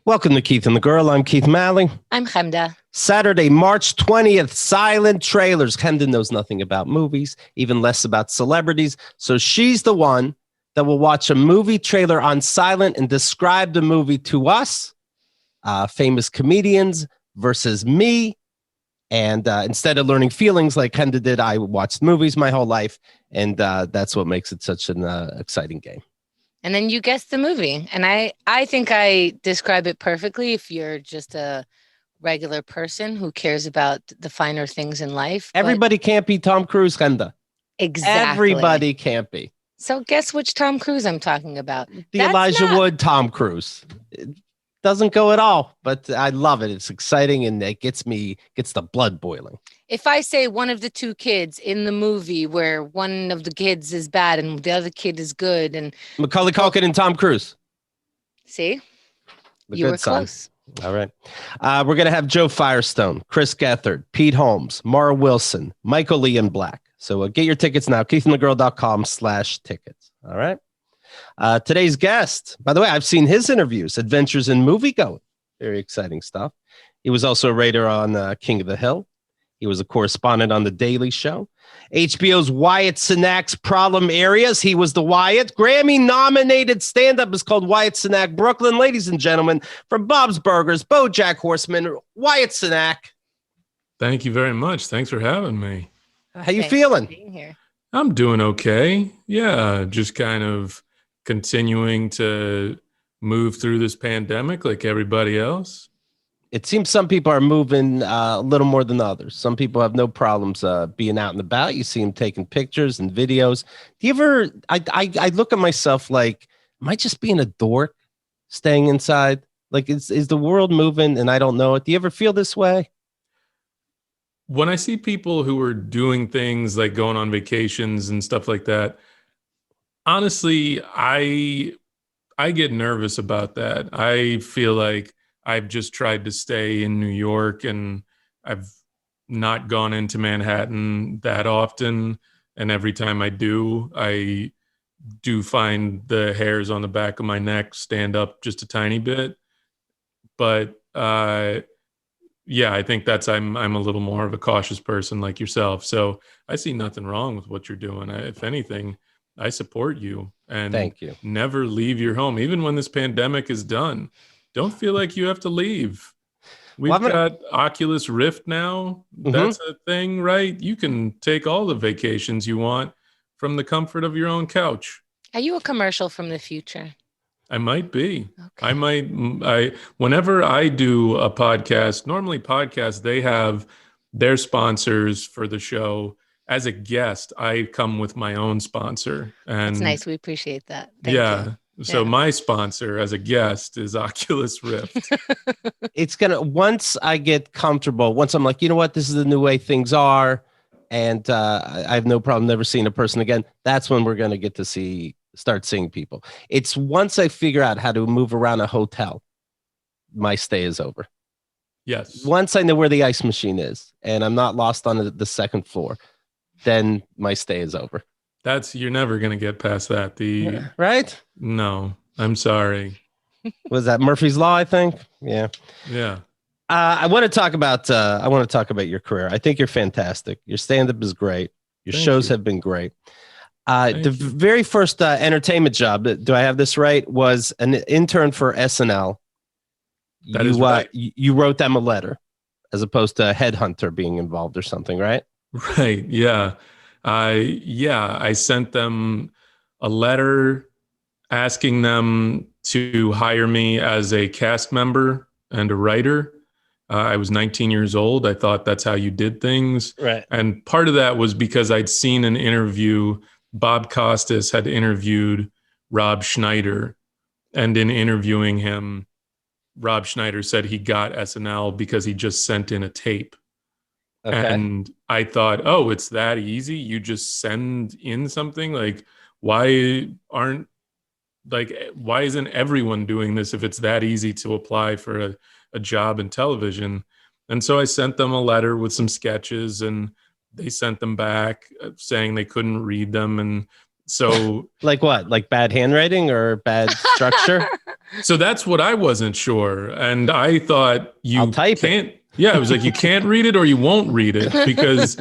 Welcome to Keith and the Girl. I'm Keith Malley. I'm Chemda. Saturday, March 20th, silent trailers. Chemda knows nothing about movies, even less about celebrities. So she's the one that will watch a movie trailer on silent and describe the movie to us, famous comedians versus me. And instead of learning feelings like Chemda did, I watched movies my whole life. And that's what makes it such an exciting game. And then you guess the movie. And I think I describe it perfectly if you're just a regular person who cares about the finer things in life. Everybody can't be Tom Cruise, Chemda. Exactly. Everybody can't be. So guess which Tom Cruise I'm talking about. The Elijah Wood Tom Cruise. It doesn't go at all, but I love it. It's exciting and it gets the blood boiling. If I say one of the two kids in the movie where one of the kids is bad and the other kid is good, and Macaulay Culkin and Tom Cruise. See, you were close. All right. We're going to have Joe Firestone, Chris Gethard, Pete Holmes, Mara Wilson, Michael Lee and Black. So get your tickets now, keithandthegirl.com/tickets. All right. Today's guest, by the way, I've seen his interviews, Adventures in Moviegoing. Very exciting stuff. He was also a writer on King of the Hill. He was a correspondent on The Daily Show. HBO's Wyatt Cenac's Problem Areas. He was the Wyatt. Grammy-nominated stand-up is called Wyatt Cenac Brooklyn. Ladies and gentlemen, from Bob's Burgers, BoJack Horseman, Wyatt Cenac. Thank you very much. Thanks for having me. How you feeling? Being here. I'm doing okay. Yeah, just kind of continuing to move through this pandemic like everybody else. It seems some people are moving a little more than others. Some people have no problems being out and about. You see them taking pictures and videos. Do you ever, I look at myself like, am I just being a dork staying inside? Like, is the world moving and I don't know it? Do you ever feel this way? When I see people who are doing things like going on vacations and stuff like that, honestly, I get nervous about that. I feel like I've just tried to stay in New York and I've not gone into Manhattan that often. And every time I do find the hairs on the back of my neck stand up just a tiny bit. But yeah, I think I'm a little more of a cautious person like yourself. So I see nothing wrong with what you're doing. If anything, I support you. And thank you. Never leave your home, even when this pandemic is done. Don't feel like you have to leave. We've got Oculus Rift now. That's a thing, right? You can take all the vacations you want from the comfort of your own couch. Are you a commercial from the future? I might be. Okay. Whenever I do a podcast, normally podcasts, they have their sponsors for the show. As a guest, I come with my own sponsor. And that's nice. We appreciate that. Thank you. So my sponsor as a guest is Oculus Rift. It's once I get comfortable, once I'm like, you know what, this is the new way things are. And I have no problem never seeing a person again. That's when we're going to get to start seeing people. It's once I figure out how to move around a hotel, my stay is over. Yes. Once I know where the ice machine is and I'm not lost on the second floor, then my stay is over. You're never going to get past that. Right? No, I'm sorry. Was that Murphy's Law, I think? Yeah. Yeah. I want to talk about your career. I think you're fantastic. Your stand-up is great. Your shows have been great. The very first entertainment job, do I have this right, was an intern for SNL. That is right. You wrote them a letter as opposed to a headhunter being involved or something, right? Right. Yeah. I sent them a letter asking them to hire me as a cast member and a writer. I was 19 years old. I thought that's how you did things. Right. And part of that was because I'd seen an interview. Bob Costas had interviewed Rob Schneider. And in interviewing him, Rob Schneider said he got SNL because he just sent in a tape. Okay. And I thought, oh, it's that easy? You just send in something? Like, why isn't everyone doing this if it's that easy to apply for a job in television? And so I sent them a letter with some sketches and they sent them back saying they couldn't read them. And So like what? Like bad handwriting or bad structure? So that's what I wasn't sure. And I thought I'll type can't. Yeah, I was like, you can't read it or you won't read it, because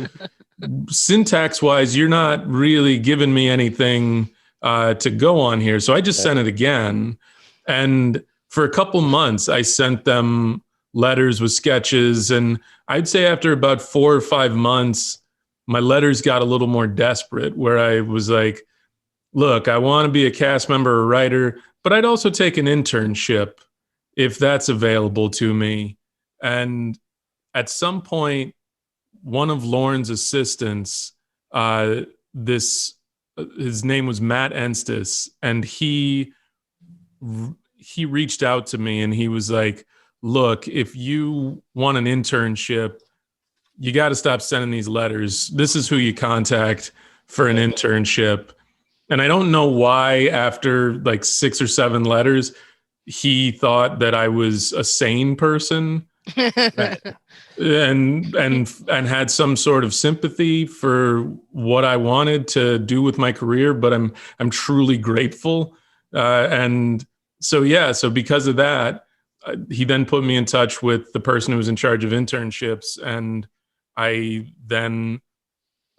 syntax wise, you're not really giving me anything to go on here. So I just sent it again. And for a couple months, I sent them letters with sketches. And I'd say after about 4 or 5 months, my letters got a little more desperate, where I was like, look, I want to be a cast member or writer, but I'd also take an internship if that's available to me. And at some point, one of Lauren's assistants, his name was Matt Enstis, and he reached out to me and he was like, look, if you want an internship, you got to stop sending these letters. This is who you contact for an internship. And I don't know why after like 6 or 7 letters, he thought that I was a sane person and had some sort of sympathy for what I wanted to do with my career. But I'm truly grateful. And so, yeah, so because of that, he then put me in touch with the person who was in charge of internships. And I then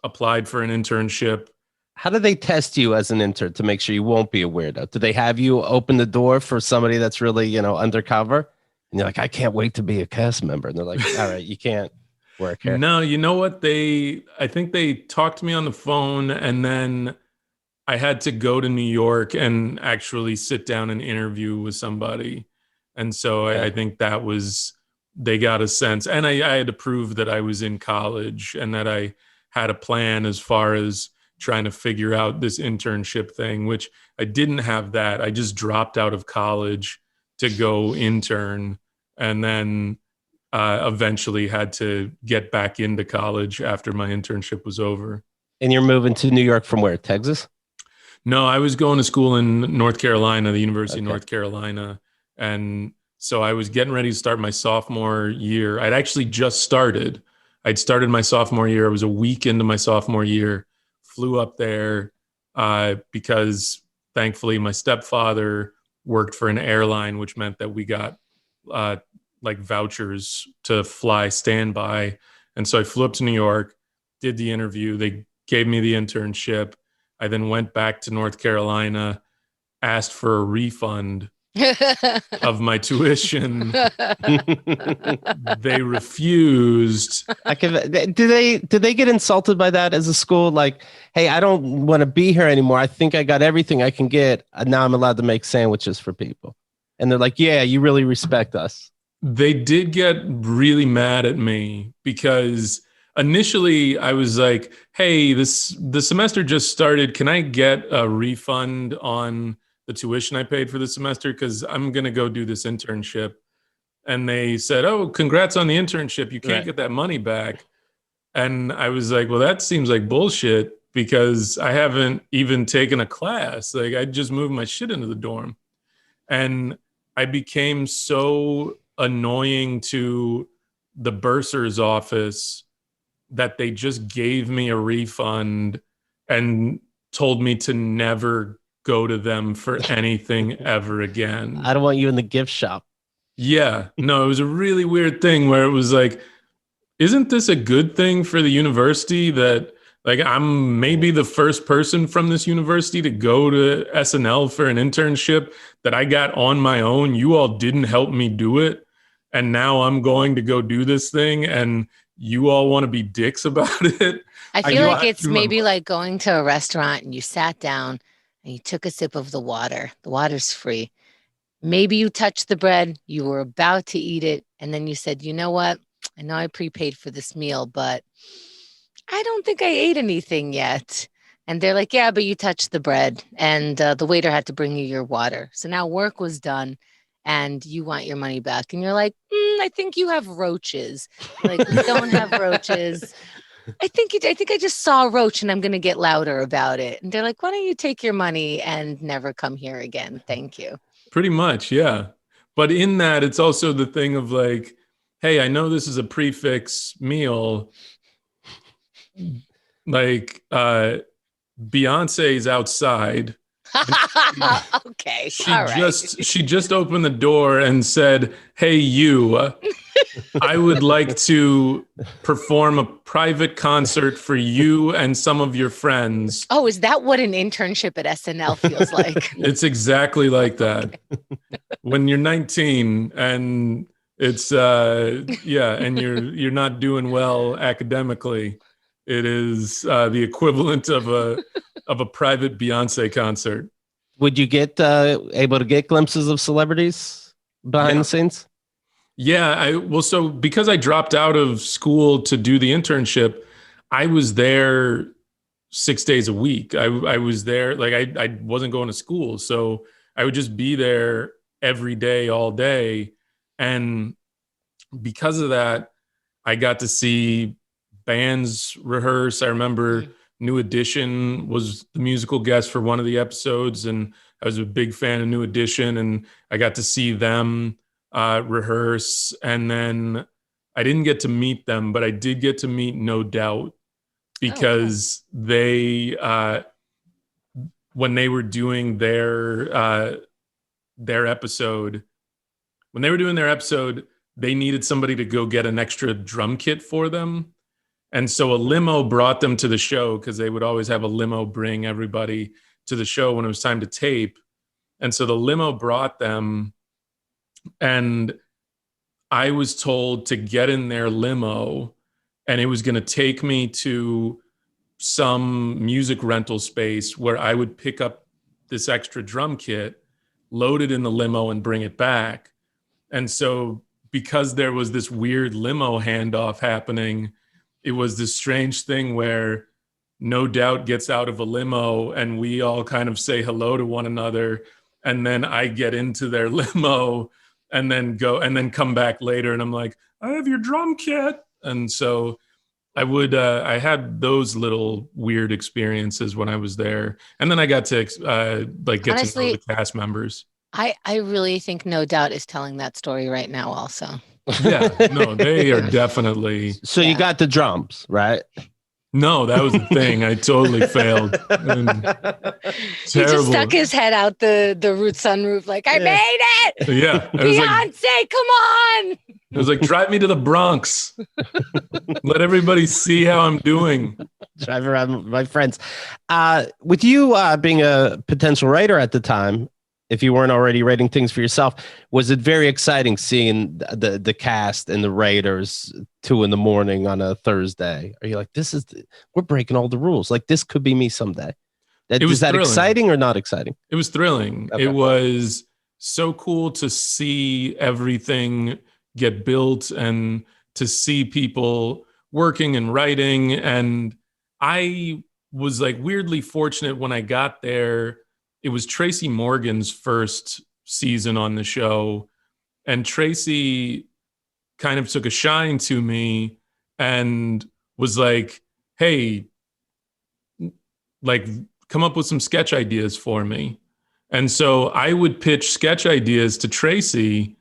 applied for an internship. How do they test you as an intern to make sure you won't be a weirdo? Do they have you open the door for somebody that's really, undercover? And you're like, I can't wait to be a cast member. And they're like, all right, you can't work here. No, you know what? I think they talked to me on the phone, and then I had to go to New York and actually sit down and interview with somebody. And so I think that was, they got a sense. And I had to prove that I was in college and that I had a plan as far as trying to figure out this internship thing, which I didn't have that. I just dropped out of college to go intern, and then eventually had to get back into college after my internship was over. And you're moving to New York from where? Texas? No, I was going to school in North Carolina, the University of North Carolina. And so I was getting ready to start my sophomore year. I'd actually just started. I'd started my sophomore year. I was a week into my sophomore year, flew up there because thankfully my stepfather worked for an airline, which meant that we got like vouchers to fly standby. And so I flew up to New York, did the interview. They gave me the internship. I then went back to North Carolina, asked for a refund of my tuition. They refused. Do they get insulted by that as a school? Like, hey, I don't want to be here anymore. I think I got everything I can get. Now I'm allowed to make sandwiches for people. And they're like, yeah, you really respect us. They did get really mad at me because initially I was like, hey, the semester just started. Can I get a refund on the tuition I paid for the semester? Because I'm going to go do this internship. And they said, oh, congrats on the internship. You can't get that money back. And I was like, well, that seems like bullshit because I haven't even taken a class. Like, I just moved my shit into the dorm. And I became so annoying to the bursar's office that they just gave me a refund and told me to never go to them for anything ever again. I don't want you in the gift shop. Yeah, no, it was a really weird thing where it was like, isn't this a good thing for the university that like I'm maybe the first person from this university to go to SNL for an internship that I got on my own? You all didn't help me do it. And now I'm going to go do this thing and you all want to be dicks about it. I feel like it's maybe like going to a restaurant and you sat down and you took a sip of the water. The water's free. Maybe you touched the bread, you were about to eat it, and then you said, you know what? I know I prepaid for this meal, but I don't think I ate anything yet. And they're like, yeah, but you touched the bread and the waiter had to bring you your water. So now work was done and you want your money back. And you're like, I think you have roaches. Like, we don't have roaches. I think I just saw a roach and I'm going to get louder about it. And they're like, why don't you take your money and never come here again? Thank you. Pretty much. Yeah. But in that, it's also the thing of like, hey, I know this is a prefix meal. Like, Beyonce's outside. Okay. She just opened the door and said, "Hey, you, I would like to perform a private concert for you and some of your friends." Oh, is that what an internship at SNL feels like? It's exactly like that. When you're 19 and it's and you're not doing well academically, it is the equivalent of a private Beyonce concert. Would you get able to get glimpses of celebrities behind the scenes? Yeah, so because I dropped out of school to do the internship, I was there 6 days a week. I was there, like I wasn't going to school, so I would just be there every day, all day, and because of that, I got to see bands rehearse. I remember New Edition was the musical guest for one of the episodes, and I was a big fan of New Edition, and I got to see them rehearse. And then I didn't get to meet them, but I did get to meet No Doubt, because they when they were doing their episode, they needed somebody to go get an extra drum kit for them. And so a limo brought them to the show, because they would always have a limo bring everybody to the show when it was time to tape. And so the limo brought them, and I was told to get in their limo, and it was going to take me to some music rental space where I would pick up this extra drum kit, load it in the limo, and bring it back. And so because there was this weird limo handoff happening, it was this strange thing where No Doubt gets out of a limo and we all kind of say hello to one another. And then I get into their limo and then come back later. And I'm like, I have your drum kit. And so I had those little weird experiences when I was there. And then I got to get Honestly, to know the cast members. I really think No Doubt is telling that story right now also. Yeah, no, they are definitely. So you got the drums, right? No, that was the thing. I totally failed. He just stuck his head out the root sunroof like, I made it! Yeah. Beyonce, come on! It was like, drive me to the Bronx. Let everybody see how I'm doing. Drive around with my friends. With you being a potential writer at the time, if you weren't already writing things for yourself, was it very exciting seeing the cast and the writers 2 a.m. on a Thursday? Are you like, we're breaking all the rules? Like, this could be me someday. Was that exciting or not exciting? It was thrilling. Okay. It was so cool to see everything get built and to see people working and writing. And I was like weirdly fortunate when I got there. It was Tracy Morgan's first season on the show, and Tracy kind of took a shine to me and was like, hey, like, come up with some sketch ideas for me. And so I would pitch sketch ideas to Tracy,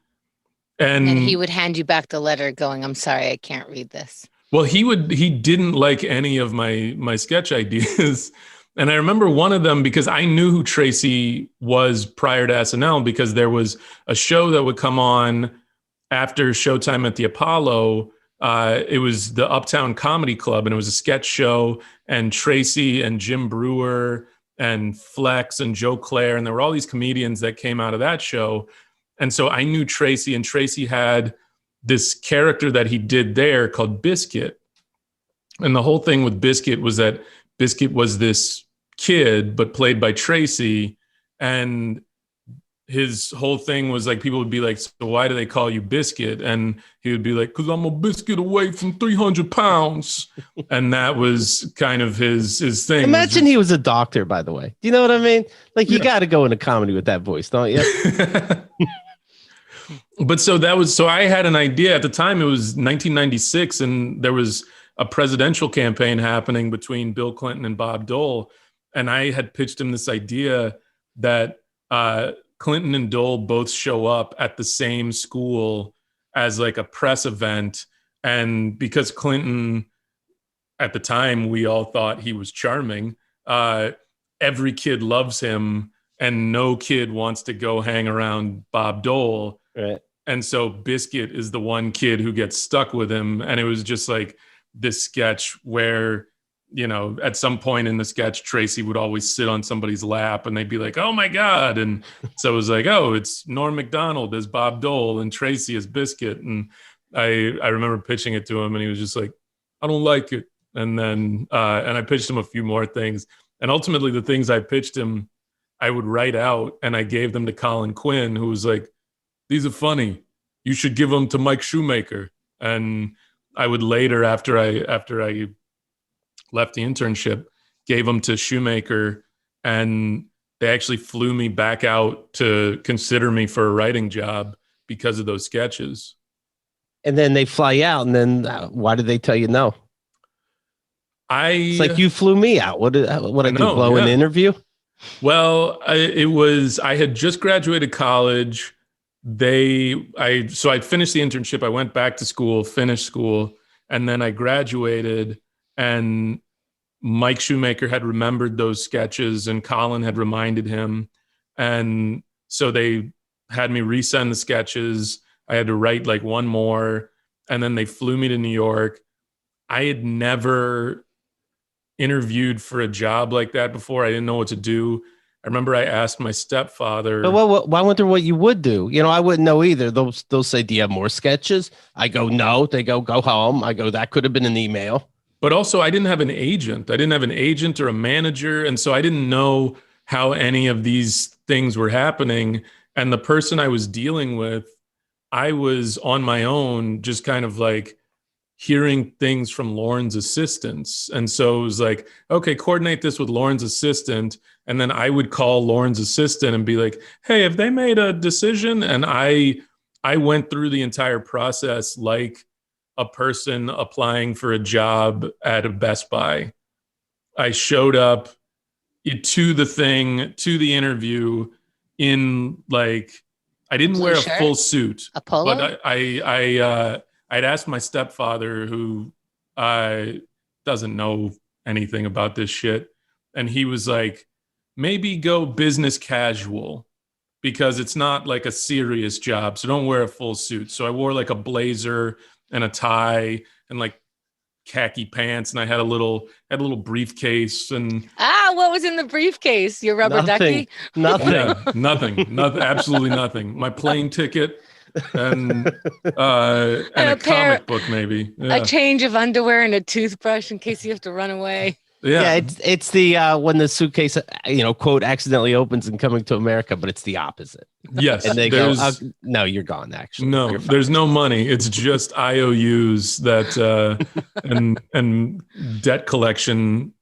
and he would hand you back the letter going, I'm sorry, I can't read this. Well, he didn't like any of my sketch ideas. And I remember one of them because I knew who Tracy was prior to SNL, because there was a show that would come on after Showtime at the Apollo. It was the Uptown Comedy Club, and it was a sketch show, and Tracy and Jim Brewer and Flex and Joe Claire, and there were all these comedians that came out of that show. And so I knew Tracy, and Tracy had this character that he did there called Biscuit. And the whole thing with Biscuit was that Biscuit was this kid, but played by Tracy. And his whole thing was like, people would be like, so why do they call you Biscuit? And he would be like, because I'm a biscuit away from 300 pounds. And that was kind of his thing. Imagine he was a doctor, by the way. Do you know what I mean? Like, you got to go into comedy with that voice, don't you? But so I had an idea at the time. It was 1996, and there was a presidential campaign happening between Bill Clinton and Bob Dole. And I had pitched him this idea that Clinton and Dole both show up at the same school as like a press event. And because Clinton, at the time, we all thought he was charming, every kid loves him and no kid wants to go hang around Bob Dole. Right. And so Biscuit is the one kid who gets stuck with him. And it was just like this sketch where, at some point in the sketch, Tracy would always sit on somebody's lap and they'd be like, oh my God. And so it was like, oh, it's Norm Macdonald as Bob Dole and Tracy as Biscuit. And I remember pitching it to him and he was just like, I don't like it. And then, and I pitched him a few more things. And ultimately the things I pitched him, I would write out and I gave them to Colin Quinn, who was like, these are funny. You should give them to Mike Shoemaker. And I would later, after I left the internship, gave them to Shoemaker, and they actually flew me back out to consider me for a writing job because of those sketches. And then they fly out, and then why did they tell you no? It's like you flew me out. What I do? Blow an interview? Well, I had just graduated college. So I finished the internship. I went back to school, finished school, and then I graduated, and Mike Shoemaker had remembered those sketches and Colin had reminded him. And so they had me resend the sketches. I had to write like one more, and then they flew me to New York. I had never interviewed for a job like that before. I didn't know what to do. I remember I asked my stepfather. But I wonder what you would do. I wouldn't know either. They'll say, do you have more sketches? I go, no. They go home. I go, that could have been an email. But also I didn't have an agent. I didn't have an agent or a manager. And so I didn't know how any of these things were happening. And the person I was dealing with, I was on my own, just kind of like hearing things from Lauren's assistants. And so it was like, okay, coordinate this with Lauren's assistant. And then I would call Lauren's assistant and be like, hey, have they made a decision? And I went through the entire process like a person applying for a job at a Best Buy. I showed up to the interview in like, I didn't wear a full suit. A polo? But I'd asked my stepfather, who doesn't know anything about this shit. And he was like, maybe go business casual because it's not like a serious job. So don't wear a full suit. So I wore like a blazer and a tie and like khaki pants. And I had a little briefcase and what was in the briefcase? Your rubber ducky? Nothing. Yeah, nothing, absolutely nothing. My plane ticket and a comic book, maybe. Yeah. A change of underwear and a toothbrush in case you have to run away. Yeah, it's the when the suitcase quote accidentally opens and Coming to America, but it's the opposite. Yes, and they go, no, you're gone. Actually, no, there's no money. It's just IOUs that and debt collection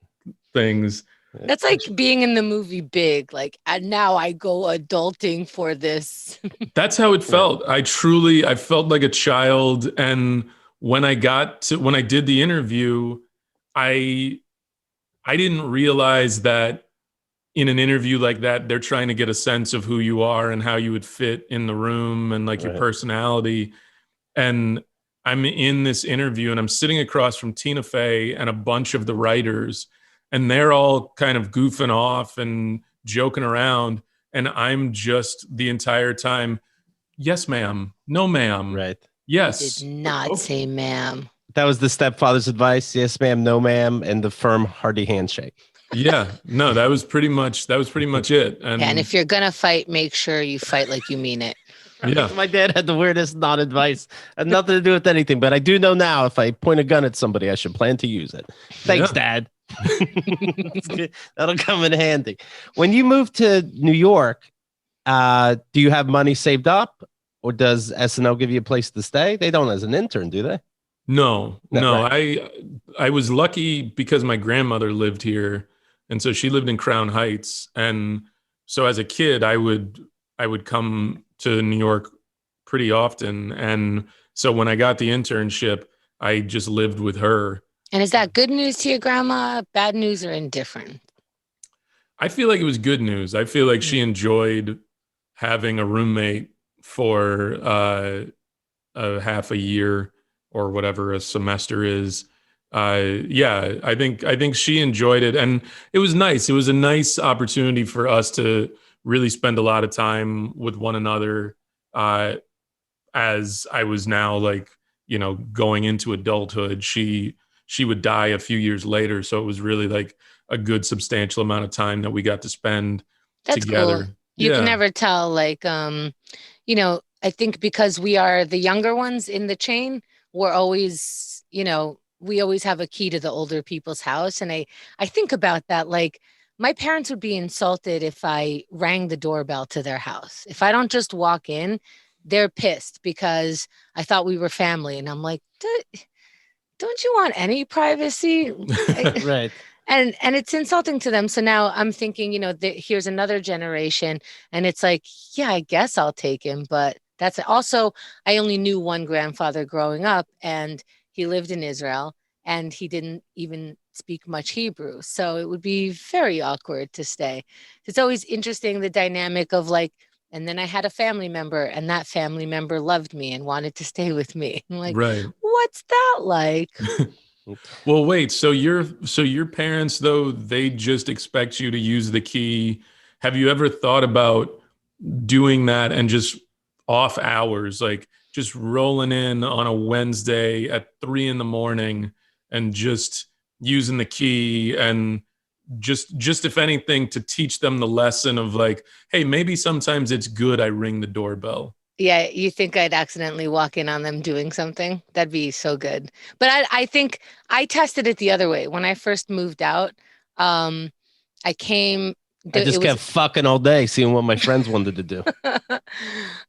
things. That's like being in the movie Big. Like, and now I go adulting for this. That's how it felt. I felt like a child. And when I did the interview, I didn't realize that in an interview like that, they're trying to get a sense of who you are and how you would fit in the room and like your personality. And I'm in this interview and I'm sitting across from Tina Fey and a bunch of the writers, and they're all kind of goofing off and joking around. And I'm just the entire time, yes, ma'am. No, ma'am. Right. Yes. Did not say ma'am. That was the stepfather's advice. Yes, ma'am. No, ma'am. And the firm, hearty handshake. Yeah. No, that was pretty much it. And if you're going to fight, make sure you fight like you mean it. Yeah. My dad had the weirdest non-advice. Had nothing to do with anything, but I do know now if I point a gun at somebody, I should plan to use it. Thanks, Dad. That'll come in handy. When you move to New York, do you have money saved up, or does SNL give you a place to stay? They don't as an intern, do they? No. Right. I was lucky because my grandmother lived here, and so she lived in Crown Heights. And so as a kid, I would come to New York pretty often. And so when I got the internship, I just lived with her. And is that good news to your grandma, bad news, or indifferent? I feel like it was good news. I feel like she enjoyed having a roommate for a half a year or whatever a semester is. Yeah, I think she enjoyed it, and it was nice. It was a nice opportunity for us to really spend a lot of time with one another. As I was now like, going into adulthood, she would die a few years later, so it was really like a good substantial amount of time that we got to spend That's together. cool. You can Yeah, never tell, like, I think because we are the younger ones in the chain, we're always, we always have a key to the older people's house. And I think about that, like, my parents would be insulted if I rang the doorbell to their house. If I don't just walk in, they're pissed because I thought we were family. And I'm like, don't you want any privacy? Right. And it's insulting to them. So now I'm thinking, here's another generation, and it's like, yeah, I guess I'll take him, but that's also, I only knew one grandfather growing up, and he lived in Israel, and he didn't even speak much Hebrew, so it would be very awkward to stay. It's always interesting, the dynamic of like, and then I had a family member, and that family member loved me and wanted to stay with me. I'm like, right. what's that like? Well, wait. So your parents, though, they just expect you to use the key. Have you ever thought about doing that and just off hours, like just rolling in on a Wednesday at 3 a.m. and just using the key and just if anything to teach them the lesson of like, hey, maybe sometimes it's good I ring the doorbell. Yeah, you think I'd accidentally walk in on them doing something? That'd be so good. But I think I tested it the other way. When I first moved out, I came. I just kept fucking all day, seeing what my friends wanted to do.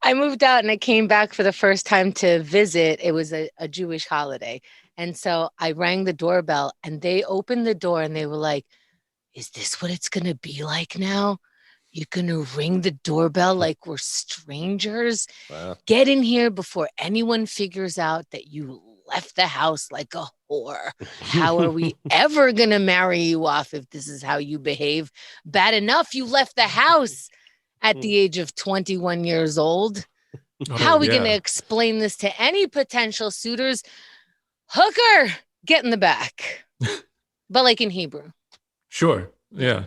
I moved out and I came back for the first time to visit. It was a Jewish holiday. And so I rang the doorbell, and they opened the door and they were like, is this what it's going to be like now? You're going to ring the doorbell like we're strangers? Wow. Get in here before anyone figures out that you left the house like a whore. How are we ever going to marry you off if this is how you behave? Bad enough you left the house at the age of 21 years old. How are we going to explain this to any potential suitors? Hooker, get in the back. But like in Hebrew. Sure. Yeah.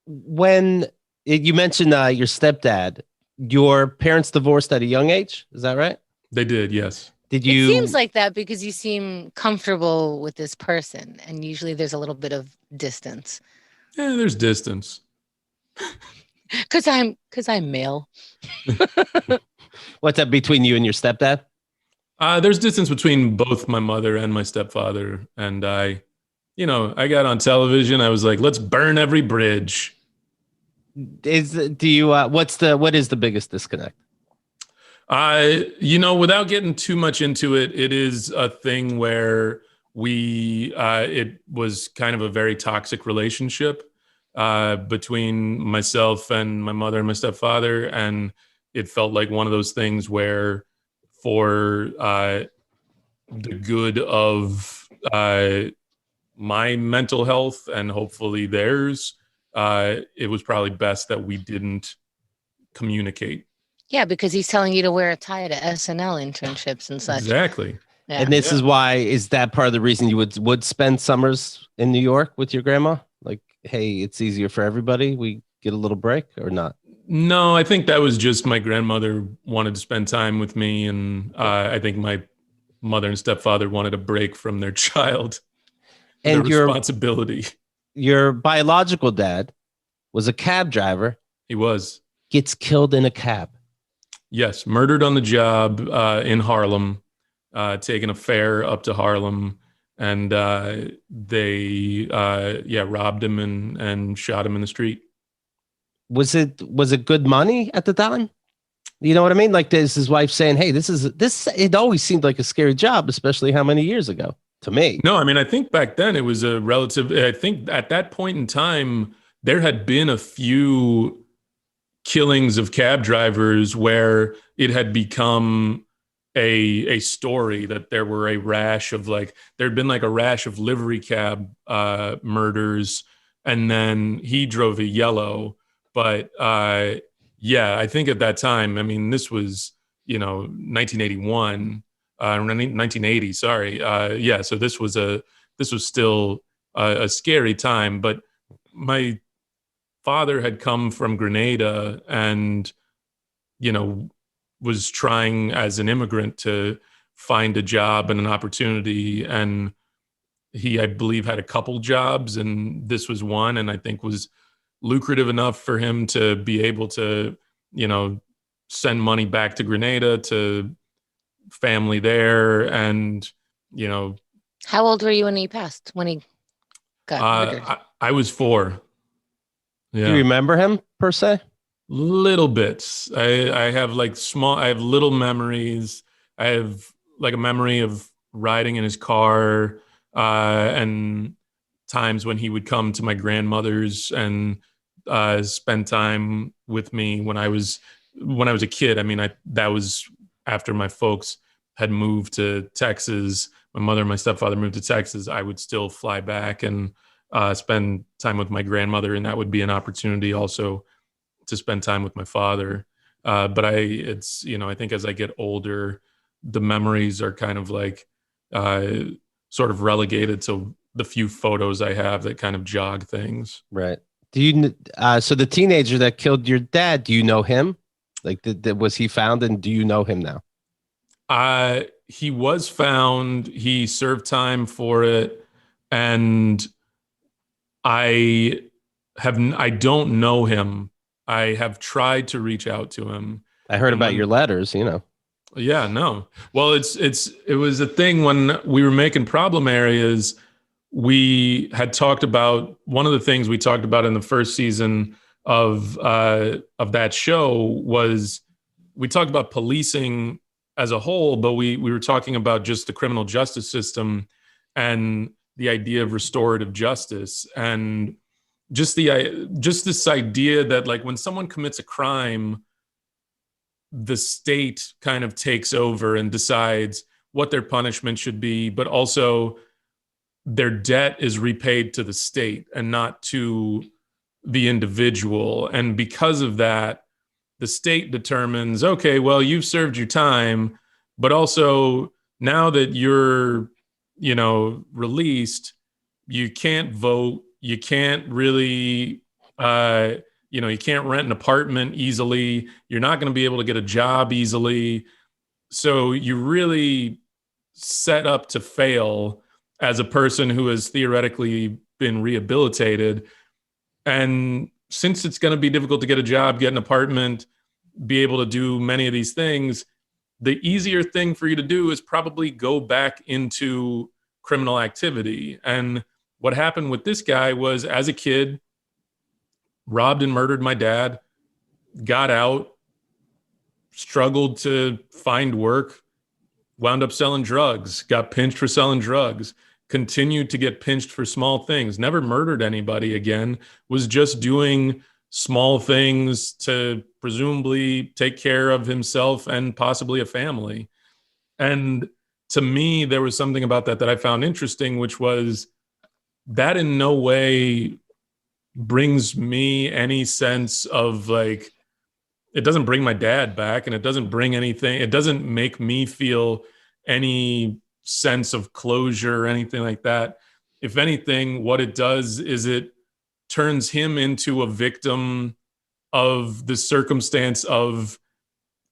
When you mentioned your stepdad, your parents divorced at a young age. Is that right? They did. Yes. Did you? It seems like that because you seem comfortable with this person, and usually there's a little bit of distance. Yeah, there's distance. Because I'm male. What's that between you and your stepdad? There's distance between both my mother and my stepfather, and I got on television. I was like, let's burn every bridge. What is the biggest disconnect? Without getting too much into it, it is a thing where it was kind of a very toxic relationship between myself and my mother and my stepfather. And it felt like one of those things where for the good of my mental health and hopefully theirs, it was probably best that we didn't communicate. Yeah, because he's telling you to wear a tie to SNL internships and such. Exactly. Yeah. And this is that part of the reason you would spend summers in New York with your grandma? Like, hey, it's easier for everybody. We get a little break or not? No, I think that was just my grandmother wanted to spend time with me. And I think my mother and stepfather wanted a break from their child. And their responsibility. Your biological dad was a cab driver. He was. Gets killed in a cab. Yes, murdered on the job in Harlem, taking a fare up to Harlem, and they robbed him and shot him in the street. Was it good money at the time? You know what I mean? Like this, his wife saying, "Hey, this." It always seemed like a scary job, especially how many years ago to me. No, I mean, I think back then it was a relative. I think at that point in time, there had been a few killings of cab drivers where it had become a story that there were a rash of there'd been a rash of livery cab murders, and then he drove a yellow. But I think at that time, I mean, this was 1981, 1980. Sorry, so this was a this was still a scary time. But my father had come from Grenada and, was trying as an immigrant to find a job and an opportunity. And he, I believe, had a couple jobs, and this was one, and I think was lucrative enough for him to be able to, send money back to Grenada to family there. And, how old were you when he passed, when he got murdered? I was 4. Yeah. Do you remember him per se? Little bits. I have I have little memories. I have like a memory of riding in his car, and times when he would come to my grandmother's and spend time with me when I was a kid. I mean, that was after my folks had moved to Texas. My mother and my stepfather moved to Texas. I would still fly back and spend time with my grandmother, and that would be an opportunity also to spend time with my father. But I think as I get older, the memories are kind of like sort of relegated to the few photos I have that kind of jog things. Right. Do you? So the teenager that killed your dad, do you know him? Like, was he found, and do you know him now? He was found. He served time for it, and I don't know him. I have tried to reach out to him. I heard about your letters, Yeah, no. Well, it was a thing when we were making Problem Areas. We had talked about, one of the things we talked about in the first season of that show was, we talked about policing as a whole, but we were talking about just the criminal justice system and the idea of restorative justice, and just this idea that, like, when someone commits a crime, the state kind of takes over and decides what their punishment should be, but also their debt is repaid to the state and not to the individual. And because of that, the state determines, okay, well, you've served your time, but also now that you're, released, you can't vote, you can't really, you can't rent an apartment easily. You're not going to be able to get a job easily. So you really set up to fail as a person who has theoretically been rehabilitated. And since it's going to be difficult to get a job, get an apartment, be able to do many of these things, the easier thing for you to do is probably go back into criminal activity. And what happened with this guy was, as a kid, robbed and murdered my dad, got out, struggled to find work, wound up selling drugs, got pinched for selling drugs, continued to get pinched for small things, never murdered anybody again, was just doing small things to presumably take care of himself and possibly a family. And to me, there was something about that I found interesting, which was that in no way brings me any sense of, like, it doesn't bring my dad back, and it doesn't bring anything. It doesn't make me feel any sense of closure or anything like that. If anything, what it does is it turns him into a victim of the circumstance of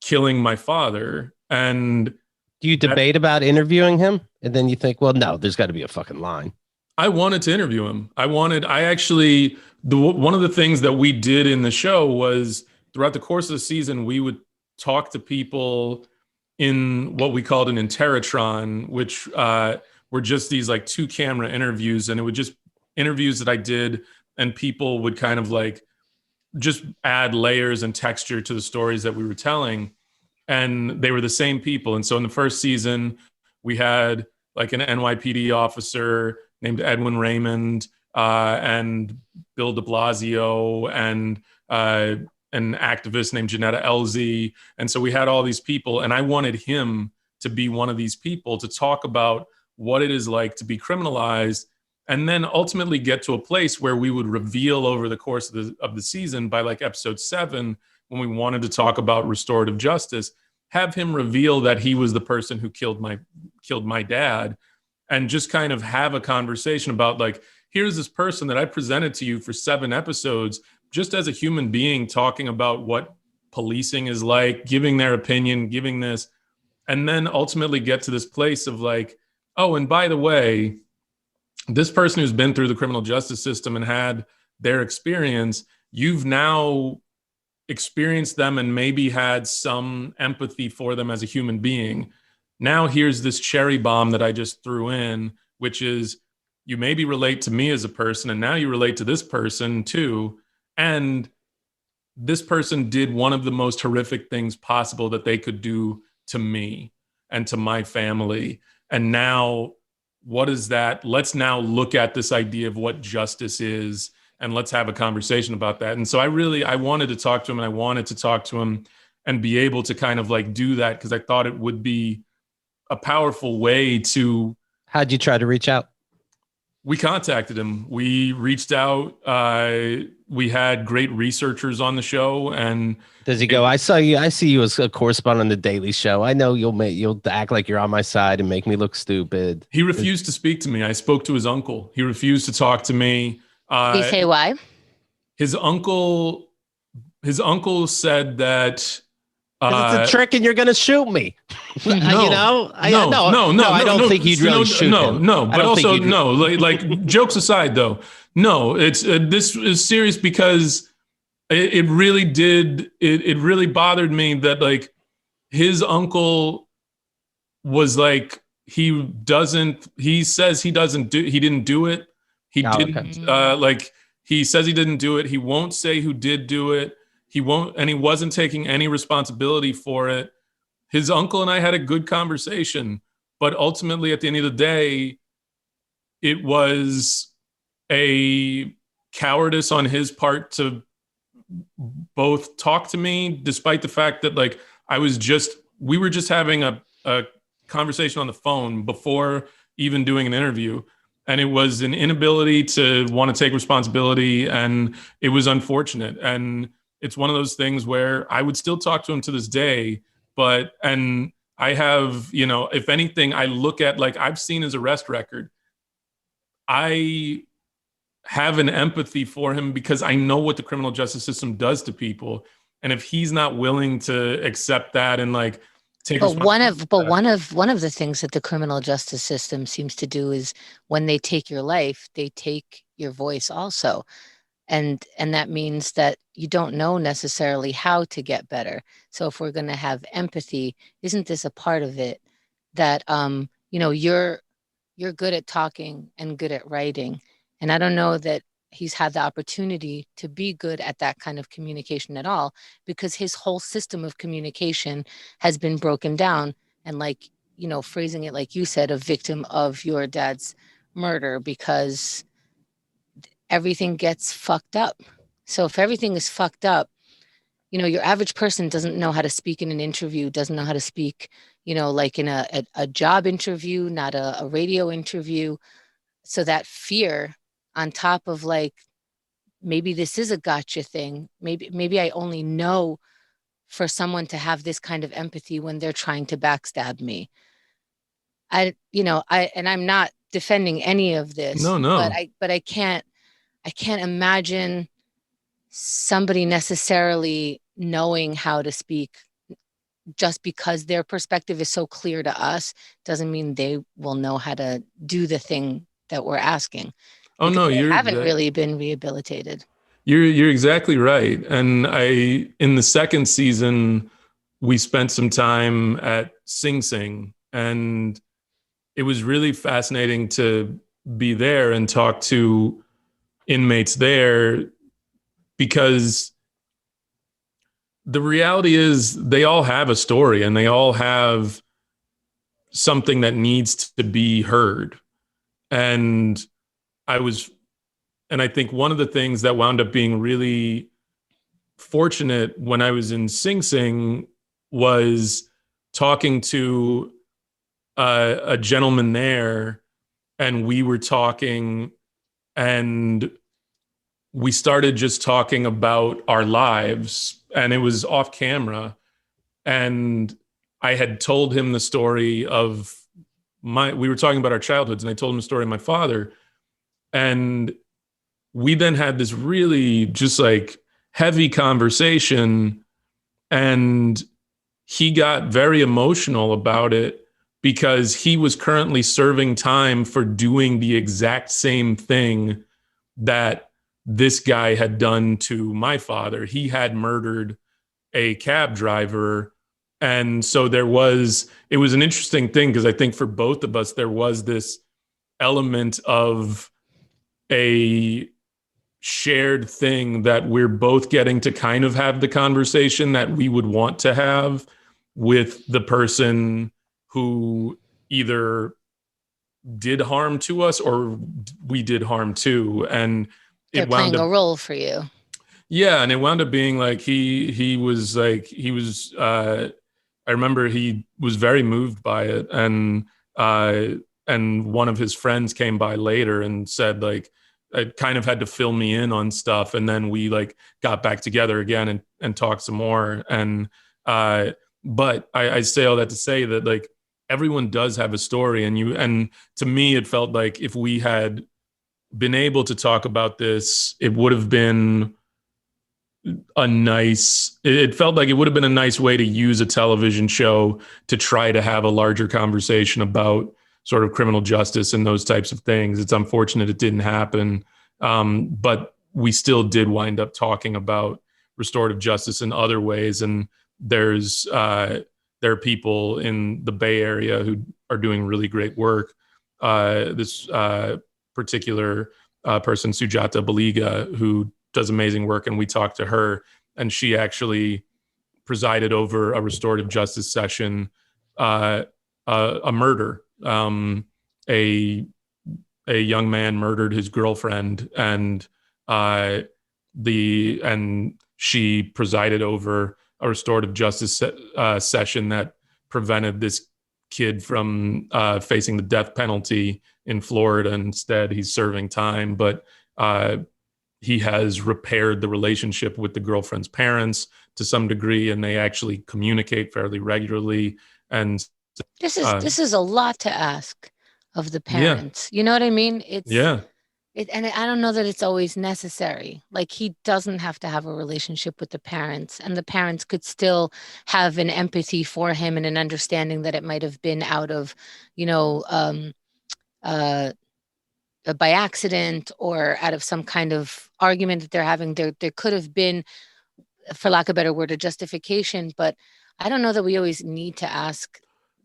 killing my father. And do you debate about interviewing him? And then you think, well, no, there's got to be a fucking line. I wanted to interview him. One of the things that we did in the show was, throughout the course of the season, we would talk to people in what we called an interrotron, which were just these like 2-camera interviews. And it would just interviews that I did, and people would kind of like just add layers and texture to the stories that we were telling. And they were the same people. And so in the first season, we had like an NYPD officer named Edwin Raymond, and Bill de Blasio, and an activist named Janetta Elzie. And so we had all these people, and I wanted him to be one of these people to talk about what it is like to be criminalized, and then ultimately get to a place where we would reveal over the course of the season, by like episode 7, when we wanted to talk about restorative justice, have him reveal that he was the person who killed my dad. and just kind of have a conversation about like, here's this person that I presented to you for 7 episodes, just as a human being, talking about what policing is like, giving their opinion, giving this, and then ultimately get to this place of like, oh, and by the way, this person who's been through the criminal justice system and had their experience, you've now experienced them and maybe had some empathy for them as a human being. Now here's this cherry bomb that I just threw in, which is you maybe relate to me as a person, and now you relate to this person too. And this person did one of the most horrific things possible that they could do to me and to my family. And now, what is that? Let's now look at this idea of what justice is, and let's have a conversation about that. And so I wanted to talk to him, and I wanted to talk to him and be able to kind of like do that, because I thought it would be a powerful way to. How'd you try to reach out? We contacted him. We reached out. We had great researchers on the show. And does he go, I see you as a correspondent on the Daily Show. I know you'll act like you're on my side and make me look stupid. He refused to speak to me. I spoke to his uncle. He refused to talk to me. Did he say why? His uncle said that it's a trick and you're going to shoot me. No, I don't think he'd really shoot him. But also, like jokes aside though, no, it's this is serious, because it really did. It really bothered me that like his uncle was like, he says he didn't do it. He didn't, like he says he didn't do it. He won't say who did do it. He won't, and he wasn't taking any responsibility for it. His uncle and I had a good conversation, but ultimately at the end of the day, it was a cowardice on his part to both talk to me, despite the fact that like we were just having a conversation on the phone before even doing an interview. And it was an inability to want to take responsibility, and it was unfortunate. And it's one of those things where I would still talk to him to this day, and I have, if anything, I look at, like, I've seen his arrest record. I have an empathy for him because I know what the criminal justice system does to people. And if he's not willing to accept that and like take one of the things that the criminal justice system seems to do is when they take your life, they take your voice also. And that means that you don't know necessarily how to get better. So if we're going to have empathy, isn't this a part of it that, you're good at talking and good at writing. And I don't know that he's had the opportunity to be good at that kind of communication at all, because his whole system of communication has been broken down. And like, phrasing it like you said, a victim of your dad's murder, because everything gets fucked up. So if everything is fucked up, your average person doesn't know how to speak in an interview, doesn't know how to speak, like in a job interview, not a radio interview. So that fear on top of like, maybe this is a gotcha thing. Maybe I only know for someone to have this kind of empathy when they're trying to backstab me. And I'm not defending any of this. No. But I can't imagine somebody necessarily knowing how to speak. Just because their perspective is so clear to us doesn't mean they will know how to do the thing that we're asking. Oh no, you haven't really been rehabilitated. You're exactly right. And in the second season, we spent some time at Sing Sing, and it was really fascinating to be there and talk to inmates there, because the reality is they all have a story and they all have something that needs to be heard. And I think one of the things that wound up being really fortunate when I was in Sing Sing was talking to a gentleman there, and we were talking, and we started just talking about our lives, and it was off camera. And I had told him the story of we were talking about our childhoods, and I told him the story of my father. And we then had this really just like heavy conversation, and he got very emotional about it because he was currently serving time for doing the exact same thing that this guy had done to my father. He had murdered a cab driver. And so it was an interesting thing, because I think for both of us, there was this element of a shared thing that we're both getting to kind of have the conversation that we would want to have with the person who either did harm to us or we did harm to. And they're playing a role for you. Yeah. And it wound up being like, I remember he was very moved by it. And one of his friends came by later and said, like, it kind of had to fill me in on stuff. And then we like got back together again and talked some more. And, but I say all that to say that like everyone does have a story, and to me, it felt like if we had been able to talk about this, it would have been it felt like it would have been a nice way to use a television show to try to have a larger conversation about sort of criminal justice and those types of things. It's unfortunate it didn't happen. But we still did wind up talking about restorative justice in other ways. And there are people in the Bay Area who are doing really great work. This particular person, Sujata Baliga, who does amazing work, and we talked to her, and she actually presided over a restorative justice session, a murder. A young man murdered his girlfriend, and she presided over a restorative justice session that prevented this kid from facing the death penalty in Florida. Instead, he's serving time, but he has repaired the relationship with the girlfriend's parents to some degree, and they actually communicate fairly regularly. And this is a lot to ask of the parents. Yeah. You know what I mean? And I don't know that it's always necessary. Like, he doesn't have to have a relationship with the parents, and the parents could still have an empathy for him and an understanding that it might have been out of, by accident or out of some kind of argument that they're having. There could have been, for lack of a better word, a justification, but I don't know that we always need to ask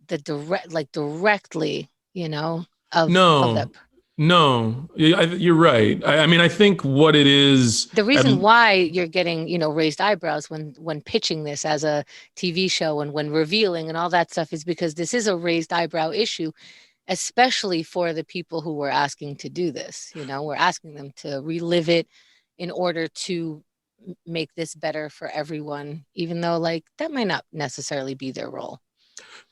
directly, of that. No, you're right. I mean, I think what it is, the reason why you're getting, raised eyebrows when pitching this as a TV show and when revealing and all that stuff is because this is a raised eyebrow issue, especially for the people who were asking to do this. We're asking them to relive it in order to make this better for everyone, even though that might not necessarily be their role.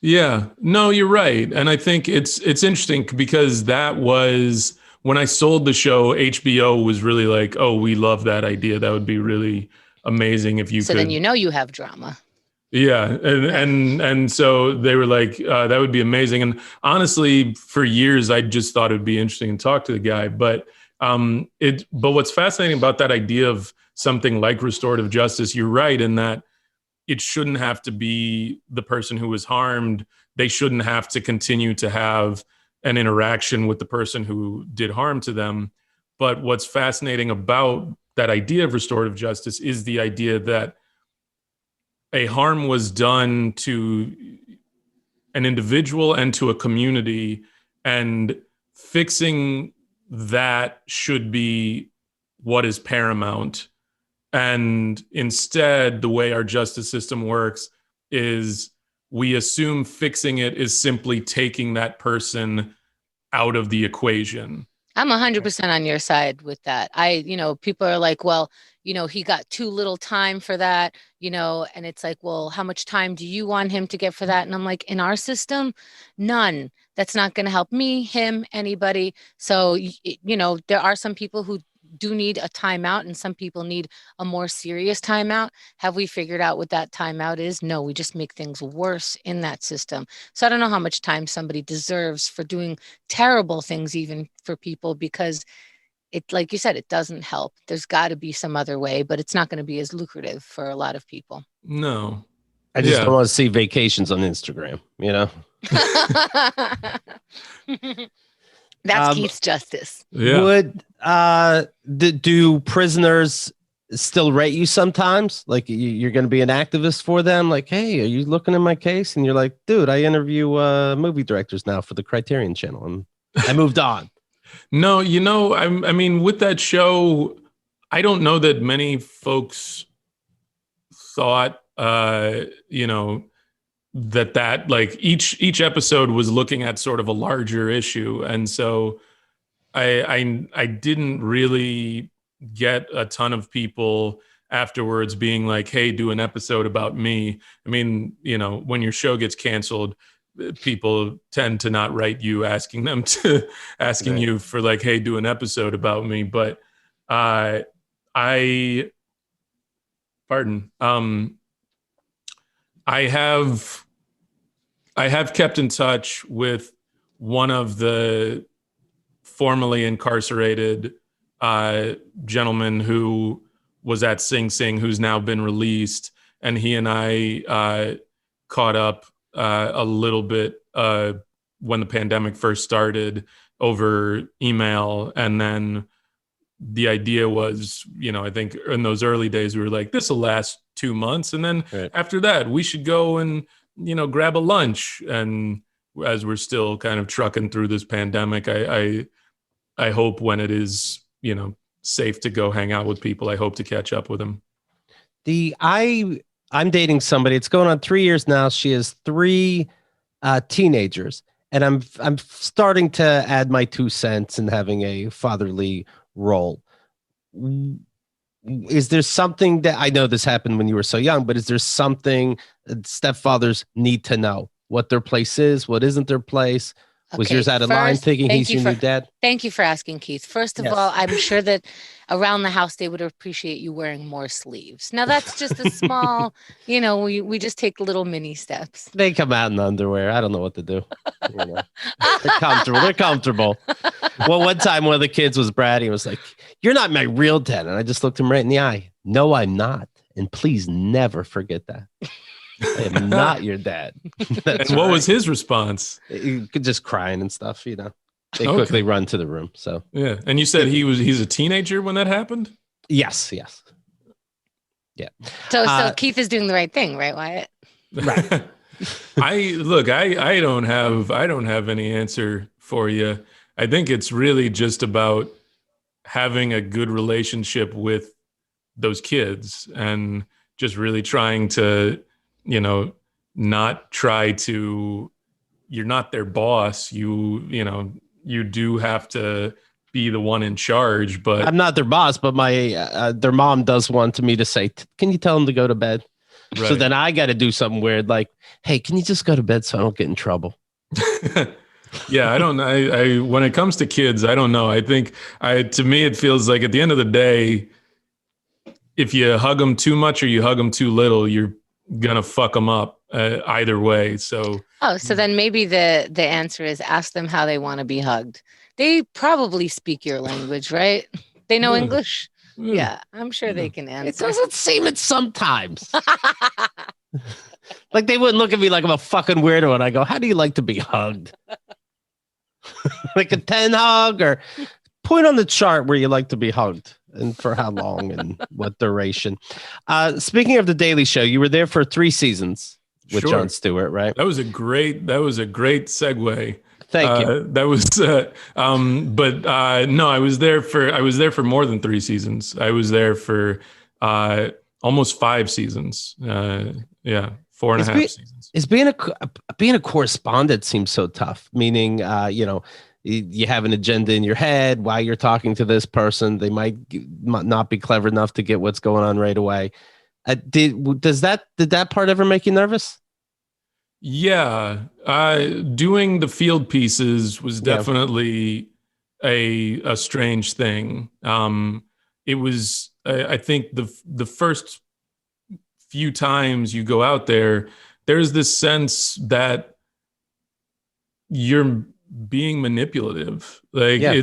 Yeah, no, you're right. And I think it's interesting because that was when I sold the show, HBO was really like, oh, we love that idea. That would be really amazing if you could. So then you have drama. Yeah. And so they were like, that would be amazing. And honestly, for years, I just thought it'd be interesting to talk to the guy. But what's fascinating about that idea of something like restorative justice, you're right in that it shouldn't have to be the person who was harmed. They shouldn't have to continue to have an interaction with the person who did harm to them. But what's fascinating about that idea of restorative justice is the idea that a harm was done to an individual and to a community, and fixing that should be what is paramount. And instead, the way our justice system works is we assume fixing it is simply taking that person out of the equation. I'm 100% on your side with that. People are like, well, he got too little time for that, and it's like, well, how much time do you want him to get for that? And I'm like, in our system, none. That's not going to help me, him, anybody. So, there are some people who do need a timeout and some people need a more serious timeout. Have we figured out what that timeout is? No, we just make things worse in that system. So I don't know how much time somebody deserves for doing terrible things, even for people, because it, like you said, it doesn't help. There's got to be some other way, but it's not going to be as lucrative for a lot of people. No. I just don't want to see vacations on Instagram, you know? That's Keith's justice. Yeah. Would do prisoners still rate you sometimes? Like you're going to be an activist for them? Like, hey, are you looking in my case? And you're like, dude, I interview movie directors now for the Criterion Channel, and I moved on. No, you know, I mean, with that show, I don't know that many folks thought, you know, that like each episode was looking at sort of a larger issue. And so I didn't really get a ton of people afterwards being like, hey, do an episode about me. I mean, you know, when your show gets canceled, people tend to not write you asking you for like, hey, do an episode about me. But I have kept in touch with one of the formerly incarcerated gentleman who was at Sing Sing, who's now been released, and he and I caught up a little bit when the pandemic first started over email. And then the idea was, you know, I think in those early days, we were like, this will last 2 months. And then after that, we should go and, you know, grab a lunch. And as we're still kind of trucking through this pandemic, I hope when it is, you know, safe to go hang out with people, I hope to catch up with them. I'm dating somebody. It's going on 3 years now. She has 3 teenagers, and I'm starting to add my 2 cents and having a fatherly role. Is there something that, I know this happened when you were so young, but is there something that stepfathers need to know? What their place is, what isn't their place? Was yours out of line thinking he's your new dad? Thank you for asking, Keith. First of all, I'm sure that around the house, they would appreciate you wearing more sleeves. Now, that's just a small, you know, we just take little mini steps. They come out in underwear. I don't know what to do. You know. They're comfortable. Well, one time, one of the kids was bratty. He was like, you're not my real dad. And I just looked him right in the eye. No, I'm not. And please never forget that. I am not your dad. That's what was his response? He could just crying and stuff, you know. They quickly run to the room. So yeah. And you said he's a teenager when that happened? Yes. Yeah. So Keith is doing the right thing, right, Wyatt? Right. I don't have any answer for you. I think it's really just about having a good relationship with those kids and just really trying to, you know, not try to, you're not their boss. You know, you do have to be the one in charge, but I'm not their boss, but my, their mom does want me to say, can you tell them to go to bed? Right. So then I got to do something weird. Like, hey, can you just go to bed so I don't get in trouble? Yeah. I when it comes to kids, I don't know. I think to me, it feels like at the end of the day, if you hug them too much or you hug them too little, you're gonna fuck them up either way. So then maybe the answer is ask them how they want to be hugged. They probably speak your language, right? They know English. Yeah, I'm sure they can answer. It doesn't seem it sometimes. Like they wouldn't look at me like I'm a fucking weirdo and I go, how do you like to be hugged? Like a 10 hug, or point on the chart where you like to be hugged and for how long and what duration. Speaking of the Daily Show, you were there for 3 seasons with Jon Stewart, right? That was a great segue. Thank you. That was, no, I was there for more than 3 seasons. I was there for almost 5 seasons. 4.5 seasons. Is being a correspondent seems so tough. Meaning, you know, you have an agenda in your head while you're talking to this person. They might not be clever enough to get what's going on right away. Did that part ever make you nervous? Yeah. Doing the field pieces was definitely a strange thing. It was, I think the first few times you go out there, there's this sense that you're being manipulative. Like at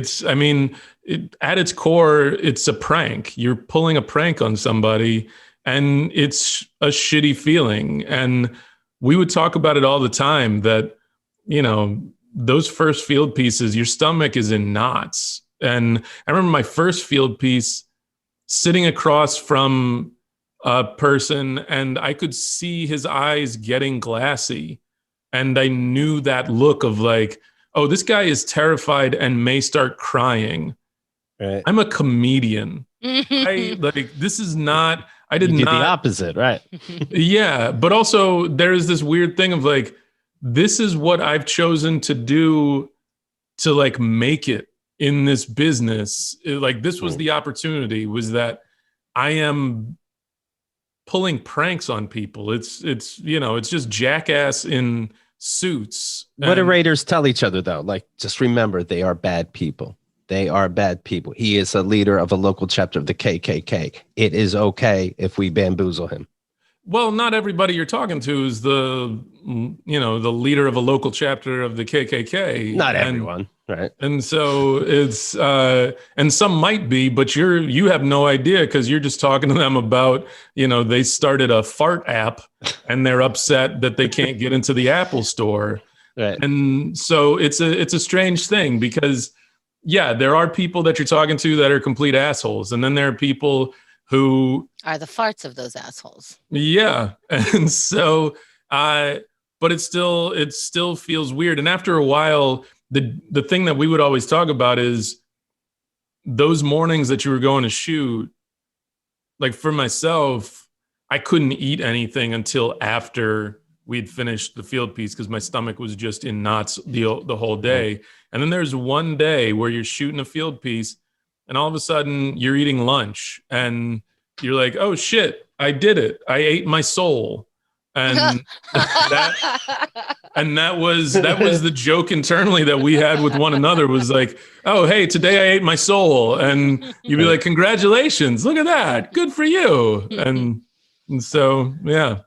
its core, it's a prank. You're pulling a prank on somebody, and it's a shitty feeling. And we would talk about it all the time that, those first field pieces, your stomach is in knots. And I remember my first field piece sitting across from a person, and I could see his eyes getting glassy. And I knew that look of like, oh, this guy is terrified and may start crying. Right. I'm a comedian. This is not, I did not. The opposite, right? Yeah. But also there's this weird thing of like, this is what I've chosen to do to like make it in this business. This was the opportunity, was that I am pulling pranks on people. It's just jackass in suits. What do raiders tell each other though? Like, just remember, they are bad people. They are bad people. He is a leader of a local chapter of the KKK. It is okay if we bamboozle him. Well, not everybody you're talking to is the leader of a local chapter of the KKK. Not everyone, right? And so it's, and some might be, but you have no idea because you're just talking to them about, they started a fart app and they're upset that they can't get into the Apple store. Right. And so it's a strange thing because, yeah, there are people that you're talking to that are complete assholes. And then there are people who are the farts of those assholes. Yeah. And so, but it still feels weird. And after a while, the thing that we would always talk about is those mornings that you were going to shoot. Like for myself, I couldn't eat anything until after we'd finished the field piece because my stomach was just in knots the whole day. And then there's one day where you're shooting a field piece and all of a sudden you're eating lunch and you're like, oh shit, I did it. I ate my soul. And that was the joke internally that we had with one another was like, oh, hey, today I ate my soul. And you'd be like, congratulations, look at that. Good for you. And so, yeah.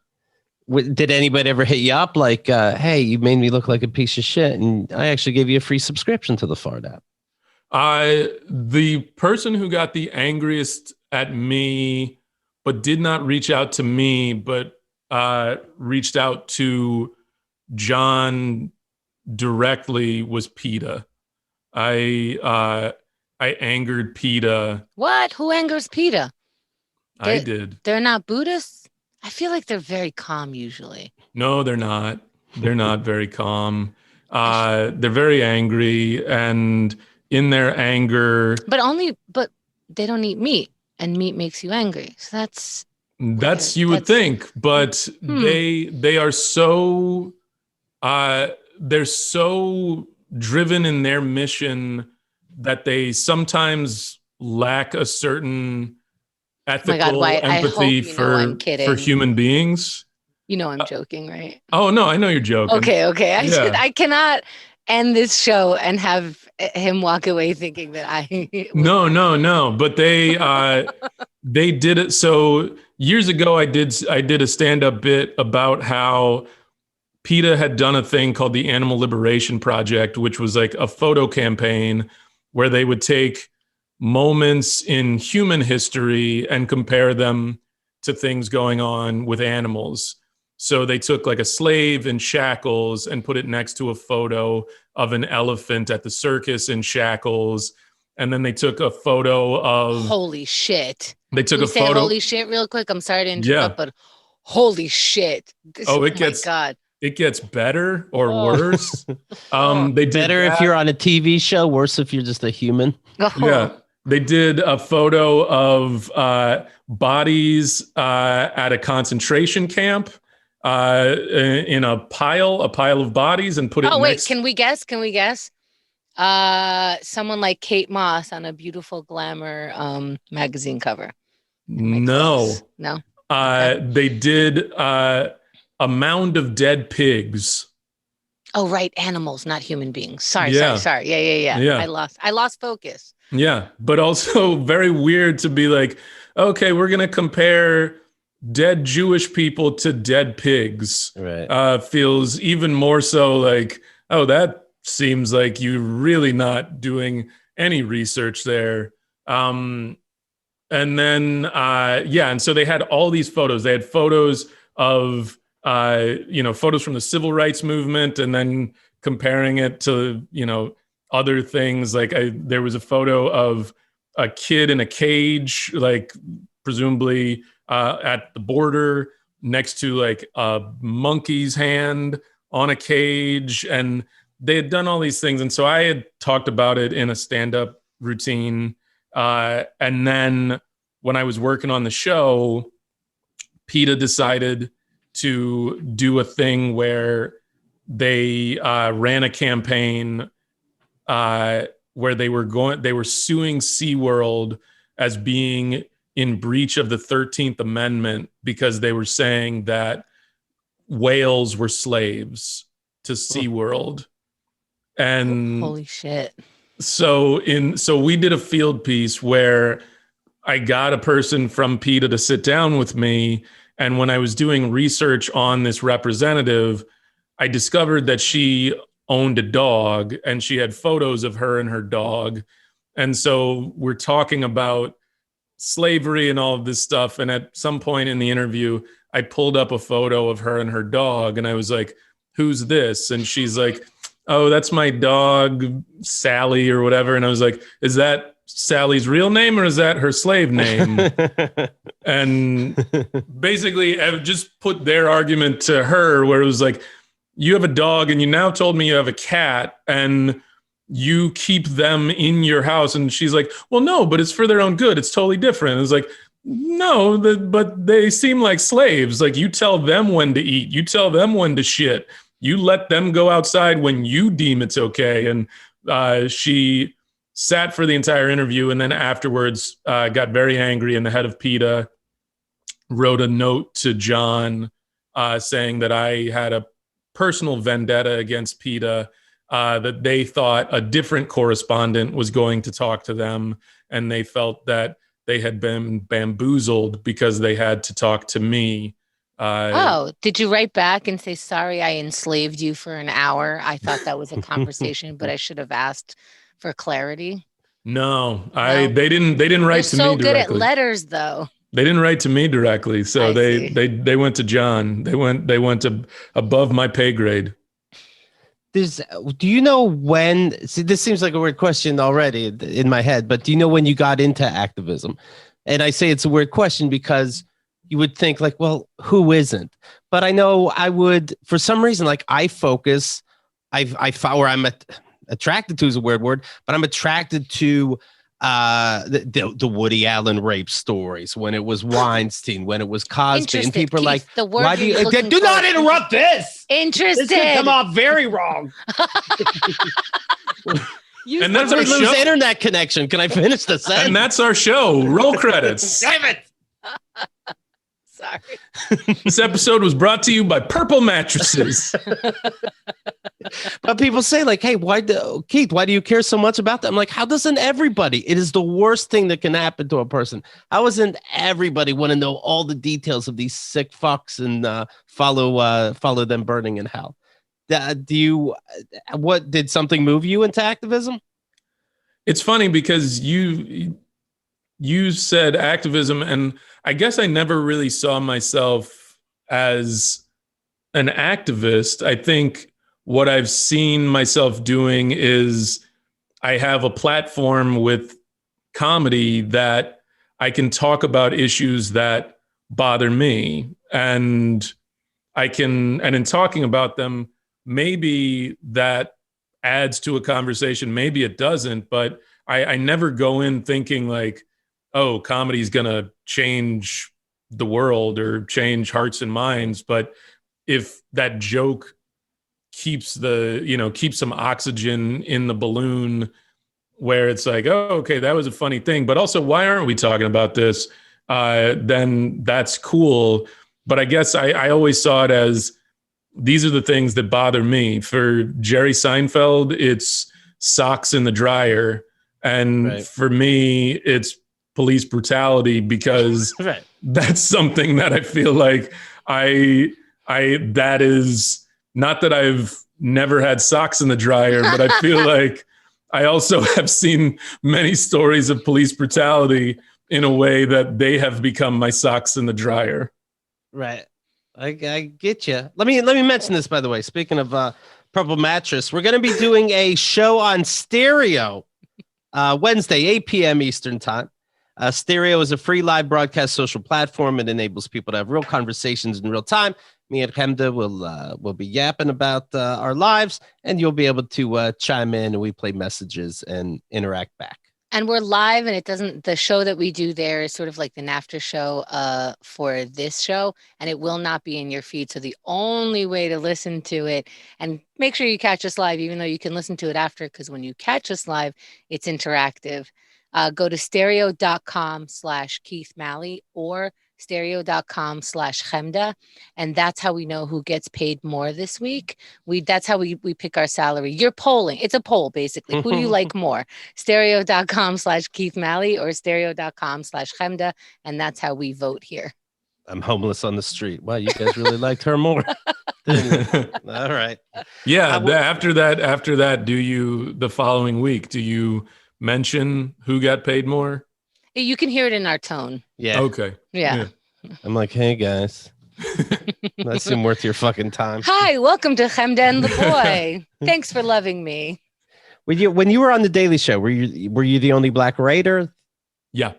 Did anybody ever hit you up like, hey, you made me look like a piece of shit and I actually gave you a free subscription to the Fart app? The person who got the angriest at me, but did not reach out to me, but reached out to Jon directly was PETA. I angered PETA. What? Who angers PETA? I did. They're not Buddhists? I feel like they're very calm usually. No, they're not. They're not very calm. They're very angry, and in their anger, but they don't eat meat, and meat makes you angry. So that's you would think, but they are so they're so driven in their mission that they sometimes lack a certain ethical empathy for human beings. I'm joking, right? Oh no, I know you're joking. Okay. I cannot end this show and have him walk away thinking that I. No. But they did it. So years ago, I did a stand-up bit about how PETA had done a thing called the Animal Liberation Project, which was like a photo campaign where they would take moments in human history and compare them to things going on with animals. So they took like a slave in shackles and put it next to a photo of an elephant at the circus in shackles. And then they took a photo of... Holy shit. They took a photo... holy shit real quick? I'm sorry to interrupt, but holy shit. My God. It gets better or worse. They did better if you're on a TV show, worse if you're just a human. Yeah. They did a photo of bodies at a concentration camp in a pile of bodies and put it. Oh wait, can we guess? Someone like Kate Moss on a beautiful glamour magazine cover. No. Okay. They did a mound of dead pigs. Oh, right. Animals, not human beings. Sorry. Yeah. I lost focus. Yeah. But also very weird to be like, okay, we're going to compare dead Jewish people to dead pigs. Right. Feels even more so like, oh, that seems like you're really not doing any research there. And then, and so they had all these photos. They had photos of, photos from the civil rights movement, and then comparing it to, other things. Like there was a photo of a kid in a cage, like presumably at the border, next to like a monkey's hand on a cage. And they had done all these things. And so I had talked about it in a stand-up routine. And then when I was working on the show, PETA decided to do a thing where they ran a campaign where they were suing SeaWorld as being in breach of the 13th Amendment because they were saying that whales were slaves to SeaWorld. And holy shit. So we did a field piece where I got a person from PETA to sit down with me. And when I was doing research on this representative, I discovered that she owned a dog and she had photos of her and her dog. And so we're talking about slavery and all of this stuff. And at some point in the interview, I pulled up a photo of her and her dog. And I was like, who's this? And she's like, oh, that's my dog, Sally, or whatever. And I was like, is that Sally's real name or is that her slave name? And basically, I just put their argument to her where it was like, you have a dog and you now told me you have a cat and you keep them in your house. And she's like, well, no, but it's for their own good. It's totally different. It's like, no, but they seem like slaves. Like you tell them when to eat. You tell them when to shit. You let them go outside when you deem it's okay. And she sat for the entire interview and then afterwards got very angry. And the head of PETA wrote a note to Jon saying that I had a personal vendetta against PETA, that they thought a different correspondent was going to talk to them. And they felt that they had been bamboozled because they had to talk to me. Did you write back and say, sorry, I enslaved you for an hour? I thought that was a conversation, but I should have asked for clarity. No, they didn't write to me directly. So good at letters though. They didn't write to me directly. So they went to Jon. They went to above my pay grade. Do you know when, see, this seems like a weird question already in my head, but do you know when you got into activism? And I say it's a weird question because you would think like, well, who isn't? But I know I would, for some reason, like I focus, I'm attracted to is a weird word, but I'm attracted to the Woody Allen rape stories, when it was Weinstein, when it was Cosby, and people are like, why do you do not interrupt this? Interested. This could come off very wrong. And that's our show. Internet connection. Can I finish the sentence? And that's our show. Roll credits. Damn it. Sorry. This episode was brought to you by Purple Mattresses. But people say like, hey, Keith, why do you care so much about that? I'm like, how doesn't everybody? It is the worst thing that can happen to a person. How doesn't everybody want to know all the details of these sick fucks and follow them burning in hell? What did something move you into activism? It's funny because you said activism, and I guess I never really saw myself as an activist. I think what I've seen myself doing is I have a platform with comedy that I can talk about issues that bother me. And in talking about them, maybe that adds to a conversation. Maybe it doesn't, but I never go in thinking like, oh, comedy is going to change the world or change hearts and minds. But if that joke keeps some oxygen in the balloon where it's like, oh, okay, that was a funny thing, but also why aren't we talking about this? Then that's cool. But I guess I always saw it as these are the things that bother me. For Jerry Seinfeld, it's socks in the dryer. And for me, it's police brutality, because that's something that I feel like that is not that I've never had socks in the dryer, but I feel like I also have seen many stories of police brutality in a way that they have become my socks in the dryer. Right. I get you. Let me mention this, by the way. Speaking of Purple Mattress, we're going to be doing a show on Stereo Wednesday, 8 p.m. Eastern time. Stereo is a free live broadcast social platform. It enables people to have real conversations in real time. Me and Chemda will be yapping about our lives, and you'll be able to chime in, and we play messages and interact back. And we're live, and the show that we do there is sort of like an after show for this show, and it will not be in your feed. So the only way to listen to it, and make sure you catch us live, even though you can listen to it after, because when you catch us live, it's interactive. Go to stereo.com/Keith Malley or stereo.com/Chemda, and that's how we know who gets paid more this week. That's how we pick our salary. You're polling. It's a poll, basically. Who do you like more? Stereo.com/Keith Malley or stereo.com/Chemda, and that's how we vote here. I'm homeless on the street. Wow, you guys really liked her more. All right. Yeah. After that, the following week, do you mention who got paid more? You can hear it in our tone. Yeah. Okay. Yeah. I'm like, hey guys, that seemed worth your fucking time. Hi, welcome to Chemda and the Boy. Thanks for loving me. When you were on the Daily Show, were you the only black writer? Yeah.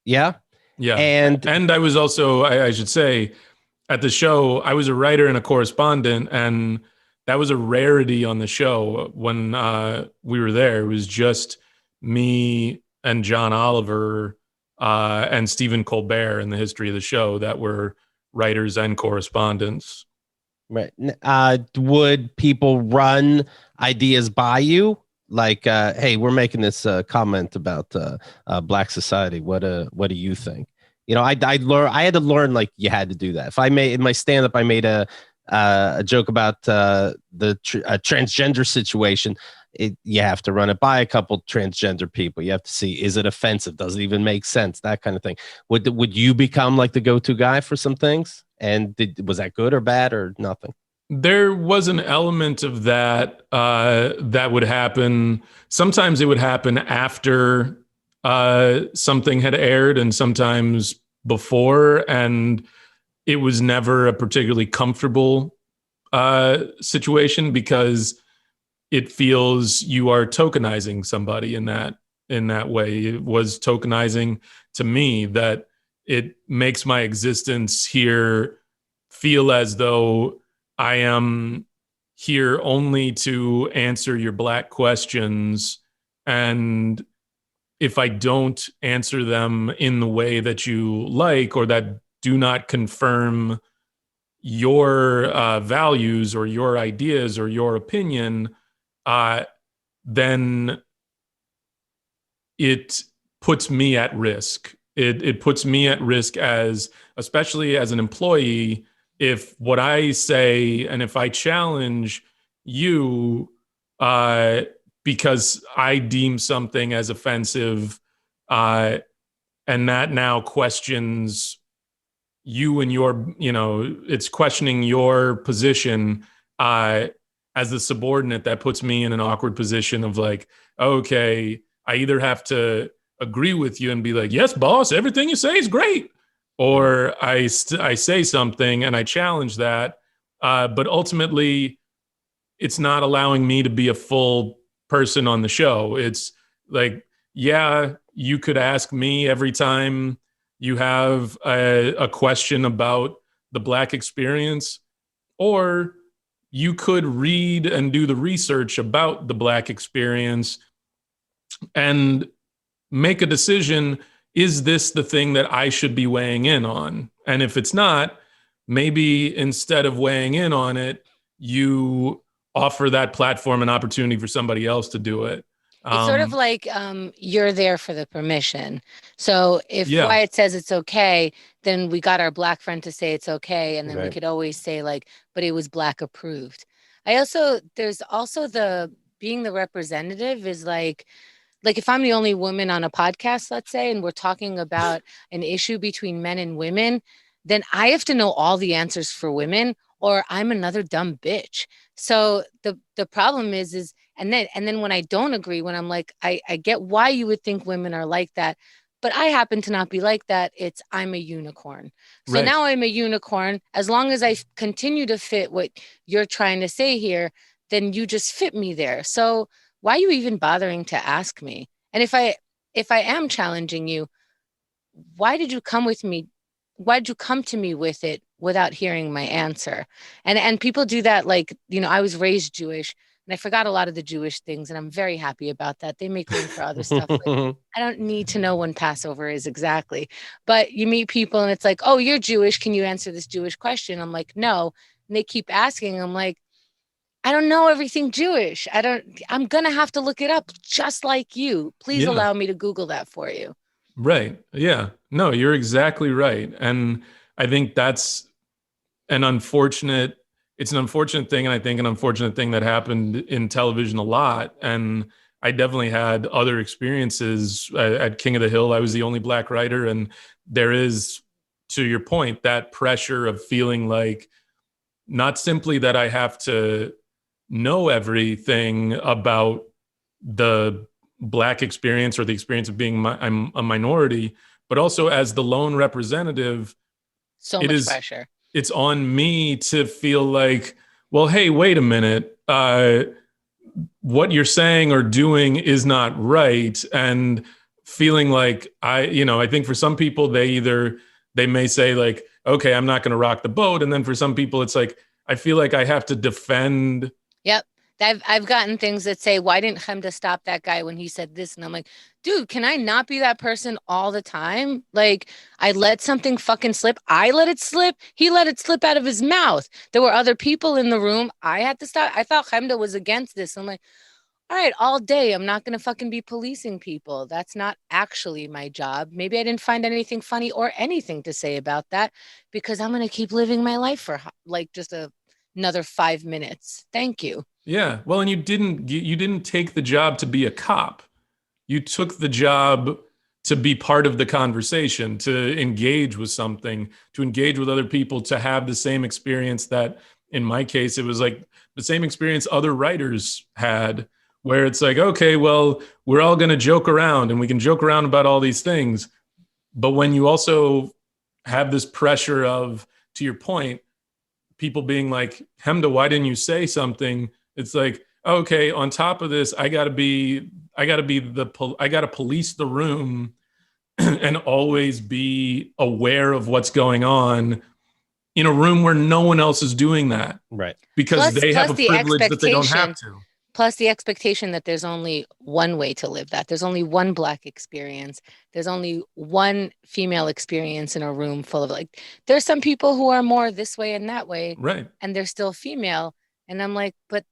Yeah. Yeah. And I was also, I should say, at the show, I was a writer and a correspondent, and that was a rarity on the show when we were there. It was just me and John Oliver and Stephen Colbert in the history of the show that were writers and correspondents. Right. Would people run ideas by you? Like, hey, we're making this comment about Black society. What do you think? You know, I had to learn, like, you had to do that. If I made in my stand-up, I made a joke about the transgender situation. You have to run it by a couple transgender people. You have to see, is it offensive? Does it even make sense? That kind of thing. Would you become like the go-to guy for some things? And was that good or bad or nothing? There was an element of that that would happen. Sometimes it would happen after something had aired, and sometimes before, and it was never a particularly comfortable situation, because it feels you are tokenizing somebody in that way. It was tokenizing to me, that it makes my existence here feel as though I am here only to answer your Black questions. And if I don't answer them in the way that you like, or that do not confirm your values or your ideas or your opinion, then it puts me at risk. It puts me at risk, especially as an employee, if what I say and if I challenge you because I deem something as offensive, and that now questions you and it's questioning your position as the subordinate, that puts me in an awkward position of like, okay, I either have to agree with you and be like, yes, boss, everything you say is great. Or I say something and I challenge that. But ultimately, it's not allowing me to be a full person on the show. It's like, yeah, you could ask me every time you have a question about the Black experience, or you could read and do the research about the Black experience and make a decision. Is this the thing that I should be weighing in on? And if it's not, maybe instead of weighing in on it, you offer that platform an opportunity for somebody else to do it. It's sort of like you're there for the permission. So if Wyatt says it's okay, then we got our Black friend to say it's okay. And then we could always say like, but it was Black approved. There's also the being the representative is like if I'm the only woman on a podcast, let's say, and we're talking about an issue between men and women, then I have to know all the answers for women or I'm another dumb bitch. So the problem is and then when I don't agree, when I'm like, I get why you would think women are like that, but I happen to not be like that. I'm a unicorn. So now I'm a unicorn. As long as I continue to fit what you're trying to say here, then you just fit me there. So why are you even bothering to ask me? And if I am challenging you, why did you come with me? Why did you come to me with it without hearing my answer? And people do that. Like, I was raised Jewish and I forgot a lot of the Jewish things. And I'm very happy about that. They make room for other stuff. Like, I don't need to know when Passover is exactly, but you meet people and it's like, oh, you're Jewish. Can you answer this Jewish question? I'm like, no. And they keep asking. I'm like, I don't know everything Jewish. I'm going to have to look it up just like you. Please allow me to Google that for you. Right. Yeah. No, you're exactly right. And I think it's an unfortunate thing. And I think an unfortunate thing that happened in television a lot. And I definitely had other experiences at King of the Hill. I was the only Black writer. And there is, to your point, that pressure of feeling like not simply that I have to know everything about the Black experience or the experience of being I'm a minority, but also as the lone representative, so much pressure. It's on me to feel like, well, hey, wait a minute. What you're saying or doing is not right. And feeling like I think for some people, they may say like, okay, I'm not going to rock the boat. And then for some people, it's like, I feel like I have to defend. Yep. I've gotten things that say, why didn't Chemda stop that guy when he said this? And I'm like, dude, can I not be that person all the time? Like, I let something fucking slip. I let it slip. He let it slip out of his mouth. There were other people in the room. I had to stop. I thought Chemda was against this. I'm like, all right, all day, I'm not going to fucking be policing people. That's not actually my job. Maybe I didn't find anything funny or anything to say about that because I'm going to keep living my life for like just another 5 minutes. Thank you. Yeah. Well, and you didn't take the job to be a cop. You took the job to be part of the conversation, to engage with something, to engage with other people, to have the same experience that, in my case, it was like the same experience other writers had, where it's like, okay, well, we're all going to joke around and we can joke around about all these things. But when you also have this pressure of, to your point, people being like, Chemda, why didn't you say something? It's like, okay, on top of this, I got to police the room and always be aware of what's going on in a room where no one else is doing that. Right. Because they have a privilege that they don't have to. Plus the expectation that there's only one way to live that. There's only one Black experience. There's only one female experience in a room full of like, there's some people who are more this way and that way. Right. And they're still female. And I'm like, but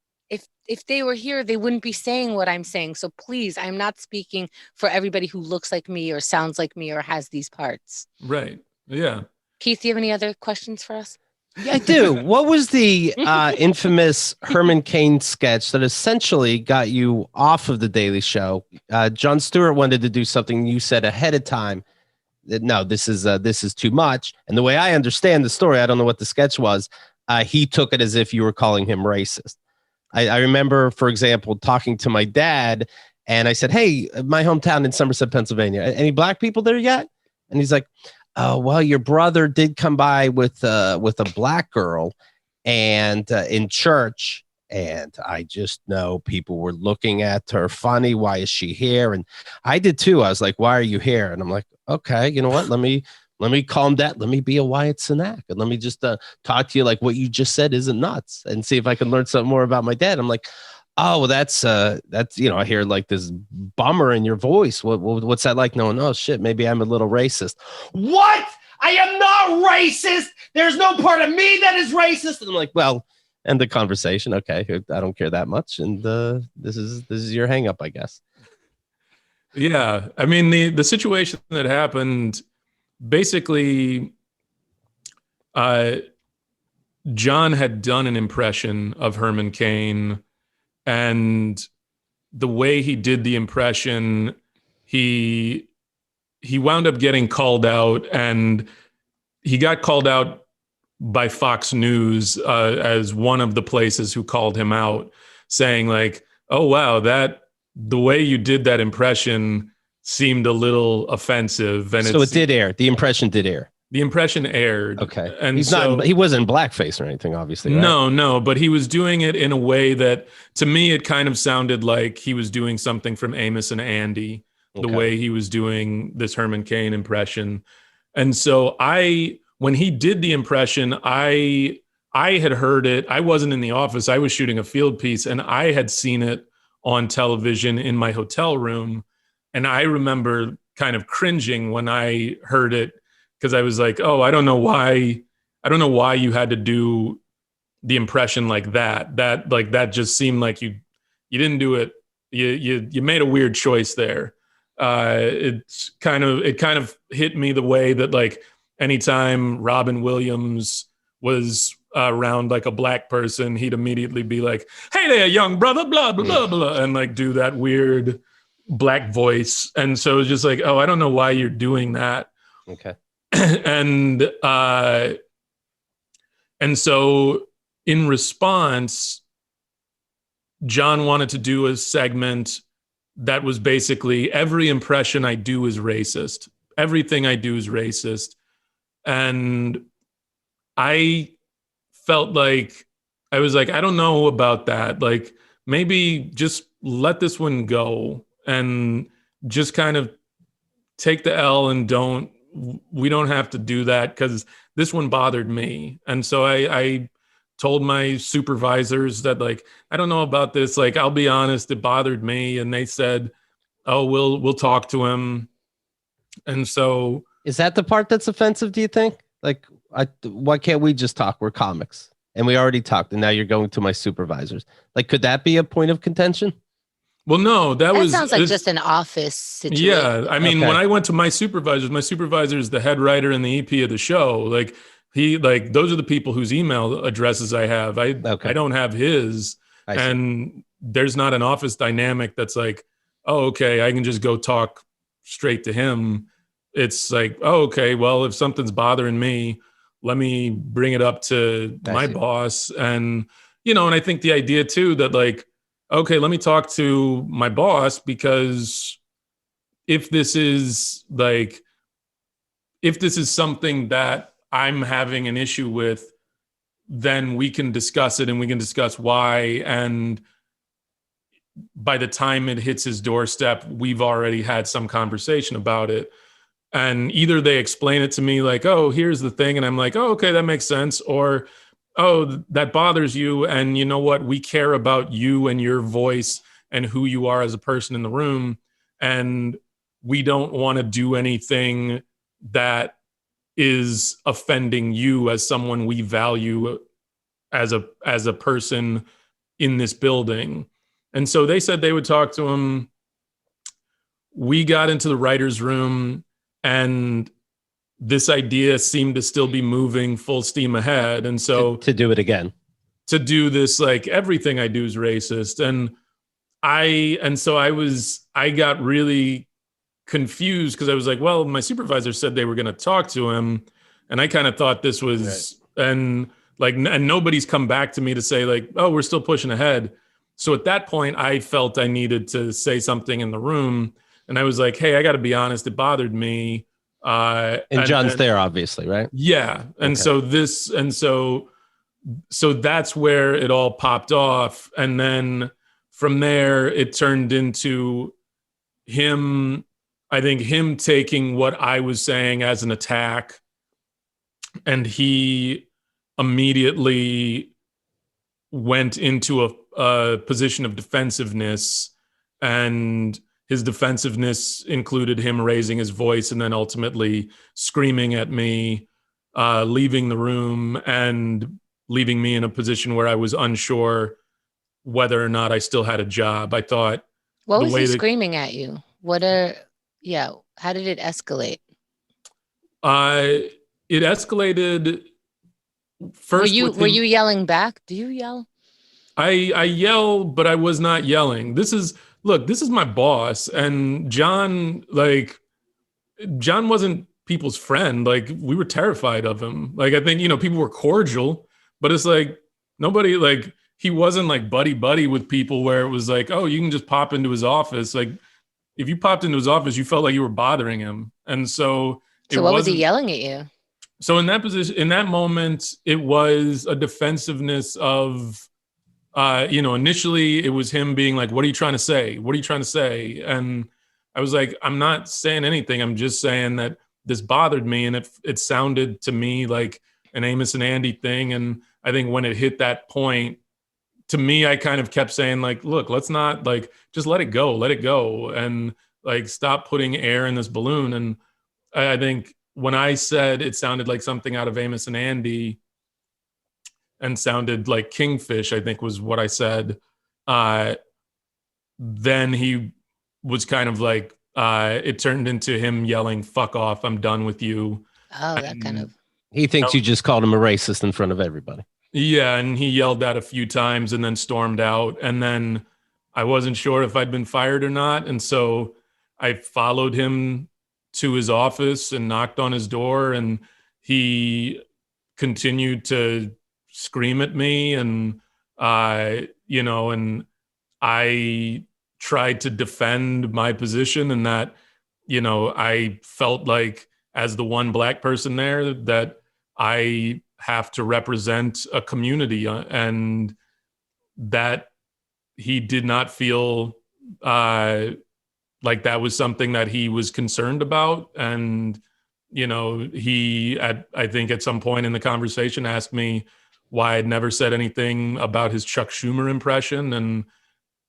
if they were here, they wouldn't be saying what I'm saying. So please, I'm not speaking for everybody who looks like me or sounds like me or has these parts. Right. Yeah. Keith, do you have any other questions for us? Yeah, I do. What was the infamous Herman Cain sketch that essentially got you off of the Daily Show? Jon Stewart wanted to do something. You said ahead of time that no, this is too much. And the way I understand the story, I don't know what the sketch was. He took it as if you were calling him racist. I remember, for example, talking to my dad, and I said, "Hey, my hometown in Somerset, Pennsylvania. Any Black people there yet?" And he's like, "Oh, well, your brother did come by with a Black girl, and in church, and I just know people were looking at her funny. Why is she here?" And I did too. I was like, "Why are you here?" And I'm like, "Okay, you know what? Let me calm down. Let me be a Wyatt Cenac, and let me just talk to you like what you just said isn't nuts, and see if I can learn something more about my dad." I'm like, "Oh, well, that's I hear like this bummer in your voice. What's that like?" No, shit. Maybe I'm a little racist. What? I am not racist. There's no part of me that is racist. And I'm like, well, end the conversation. Okay, I don't care that much, and this is your hang up, I guess. Yeah. I mean, the situation that happened, basically, John had done an impression of Herman Cain, and the way he did the impression, he wound up getting called out, and he got called out by Fox News as one of the places who called him out, saying like, "Oh wow, the way you did that impression seemed a little offensive." And so it did air. The impression did air. The impression aired. Okay. And he wasn't blackface or anything, obviously. Right? No, but he was doing it in a way that, to me, it kind of sounded like he was doing something from Amos and Andy, the way he was doing this Herman Cain impression. And so when he did the impression, I had heard it. I wasn't in the office. I was shooting a field piece, and I had seen it on television in my hotel room. And I remember kind of cringing when I heard it, because I was like, oh, I don't know why you had to do the impression like that. That just seemed like you didn't do it. You made a weird choice there. It kind of hit me the way that, like, anytime Robin Williams was around like a black person, he'd immediately be like, "Hey there, young brother," blah blah blah blah, and like do that weird black voice. And so it's just like, oh, I don't know why you're doing that. Okay. And so in response, John wanted to do a segment that was basically, every impression I do is racist. Everything I do is racist. And I felt like, I was like, I don't know about that. Like, maybe just let this one go and just kind of take the L, and we don't have to do that, because this one bothered me. And so I told my supervisors that, like, I don't know about this. Like, I'll be honest, it bothered me. And they said, oh, we'll talk to him. And so, is that the part that's offensive, do you think? Like, why can't we just talk? We're comics, and we already talked, and now you're going to my supervisors. Like, could that be a point of contention? Well, no, that sounds like just an office situation. Yeah, I mean, when I went to my supervisor is the head writer and the EP of the show. Like, those are the people whose email addresses I have. I don't have his. And there's not an office dynamic that's like, oh, okay, I can just go talk straight to him. It's like, oh, okay, well, if something's bothering me, let me bring it up to my boss. And, and I think the idea too that, like, okay, let me talk to my boss, because if this is something that I'm having an issue with, then we can discuss it, and we can discuss why. And by the time it hits his doorstep, we've already had some conversation about it. And either they explain it to me like, oh, here's the thing. And I'm like, oh, okay, that makes sense. Or, oh, that bothers you. And you know what? We care about you and your voice and who you are as a person in the room. And we don't want to do anything that is offending you as someone we value as a person in this building. And so they said they would talk to him. We got into the writer's room, and this idea seemed to still be moving full steam ahead. And so to do it again, to do this, like, everything I do is racist. And I got really confused, because I was like, well, my supervisor said they were going to talk to him. And I kind of thought this was, right. and nobody's come back to me to say, like, oh, we're still pushing ahead. So at that point, I felt I needed to say something in the room. And I was like, hey, I got to be honest, it bothered me. And John's there, obviously, right? Yeah. And so that's where it all popped off. And then from there, it turned into him taking what I was saying as an attack. And he immediately went into a position of defensiveness, and his defensiveness included him raising his voice and then ultimately screaming at me, leaving the room, and leaving me in a position where I was unsure whether or not I still had a job. I thought, what was he screaming at you? how did it escalate? It escalated first. Were you yelling back? Do you yell? I yell, but I was not yelling. This is my boss, and Jon wasn't people's friend. Like, we were terrified of him. Like, I think, people were cordial, but it's like nobody, like, he wasn't like buddy with people where it was like, oh, you can just pop into his office. Like, if you popped into his office, you felt like you were bothering him. And so what was he yelling at you? So in that position, in that moment, it was a defensiveness of, initially it was him being like, what are you trying to say? What are you trying to say? And I was like, I'm not saying anything. I'm just saying that this bothered me. And it sounded to me like an Amos and Andy thing. And I think when it hit that point, to me, I kind of kept saying, like, look, let's not, like, just let it go. And like, stop putting air in this balloon. And I think when I said it sounded like something out of Amos and Andy and sounded like Kingfish, I think was what I said. Then he was kind of like, it turned into him yelling, fuck off, I'm done with you. Oh, that kind of. He thinks you just called him a racist in front of everybody. Yeah, and he yelled that a few times and then stormed out. And then I wasn't sure if I'd been fired or not. And so I followed him to his office and knocked on his door, and he continued to scream at me. And, and I tried to defend my position, and that, I felt like, as the one Black person there, that I have to represent a community, and that he did not feel like that was something that he was concerned about. And, I think at some point in the conversation asked me why I'd never said anything about his Chuck Schumer impression. And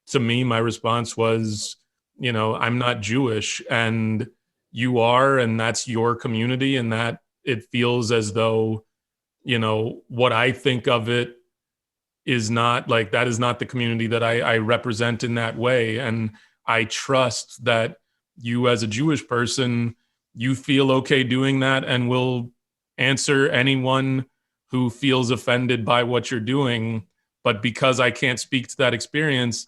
to me, my response was, I'm not Jewish, and you are, and that's your community, and that it feels as though, what I think of it is not like, that is not the community that I represent in that way. And I trust that you, as a Jewish person, you feel okay doing that and will answer anyone who feels offended by what you're doing. But because I can't speak to that experience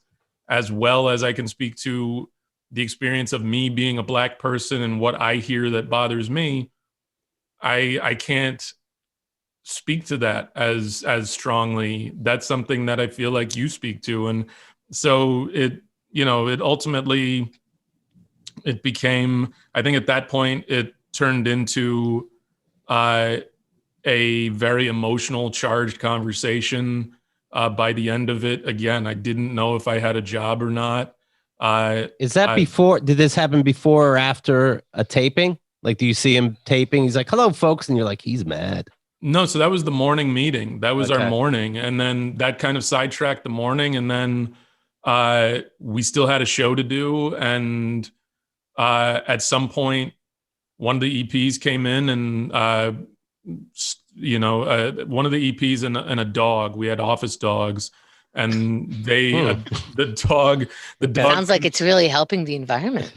as well as I can speak to the experience of me being a Black person and what I hear that bothers me, I can't speak to that as strongly. That's something that I feel like you speak to. And so it ultimately, it became, I think at that point, it turned into a very emotional, charged conversation. By the end of it, again, I didn't know if I had a job or not. Is that before? Did this happen before or after a taping? Like, do you see him taping? He's like, hello, folks. And you're like, he's mad. No, so that was the morning meeting. That was our morning. And then that kind of sidetracked the morning. And then we still had a show to do. And at some point, one of the EPs came in, and one of the EPs and a dog. We had office dogs, and they the dog sounds like it's really helping the environment.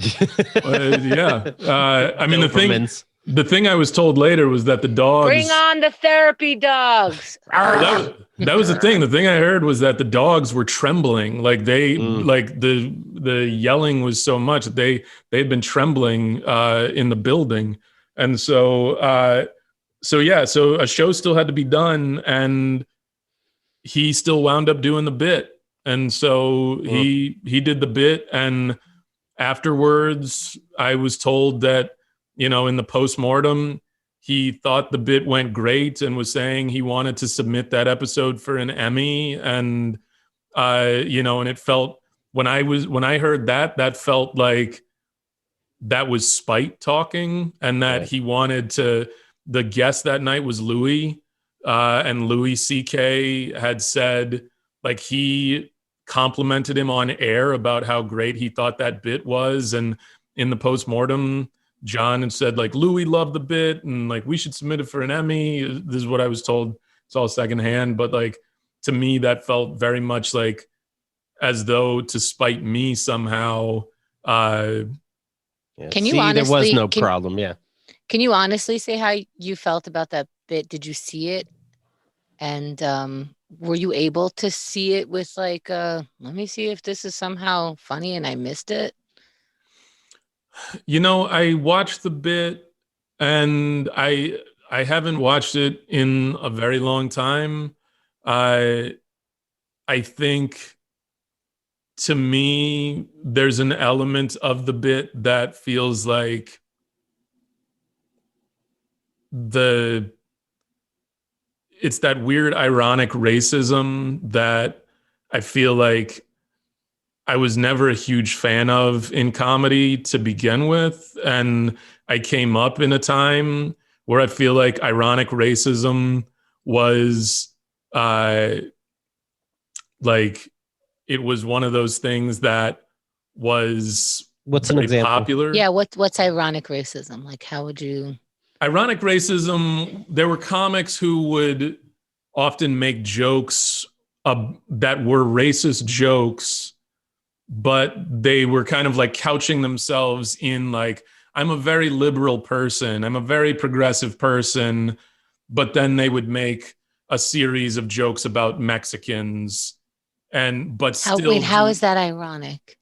I mean, the thing I was told later was that the dogs, bring on the therapy dogs. That was the thing. The thing I heard was that the dogs were trembling. Like like the yelling was so much that they'd been trembling in the building. And so a show still had to be done, and he still wound up doing the bit. And so he did the bit. And afterwards, I was told that, in the postmortem, he thought the bit went great and was saying he wanted to submit that episode for an Emmy. And, and it felt, when I heard that felt like that was spite talking, and that he wanted to, the guest that night was Louis, and Louis CK had said, like, he complimented him on air about how great he thought that bit was. And in the postmortem, Jon had said, like, Louis loved the bit, and like, we should submit it for an Emmy. This is what I was told. It's all secondhand, but like, to me, that felt very much like as though to spite me somehow, Yeah. Can you See, there was honestly- no can- problem. Yeah. Can you honestly say how you felt about that bit? Did you see it? And were you able to see it with like, let me see if this is somehow funny and I missed it? I watched the bit, and I haven't watched it in a very long time. I I think, to me, there's an element of the bit that feels like the it's that weird ironic racism that I feel like I was never a huge fan of in comedy to begin with. And I came up in a time where I feel like ironic racism was uh, like, it was one of those things that was What's an very example? popular. Yeah, what's ironic racism? Like, how would you? Ironic racism, there were comics who would often make jokes that were racist jokes, but they were kind of like couching themselves in like, I'm a very liberal person, I'm a very progressive person, but then they would make a series of jokes about Mexicans, How is that ironic?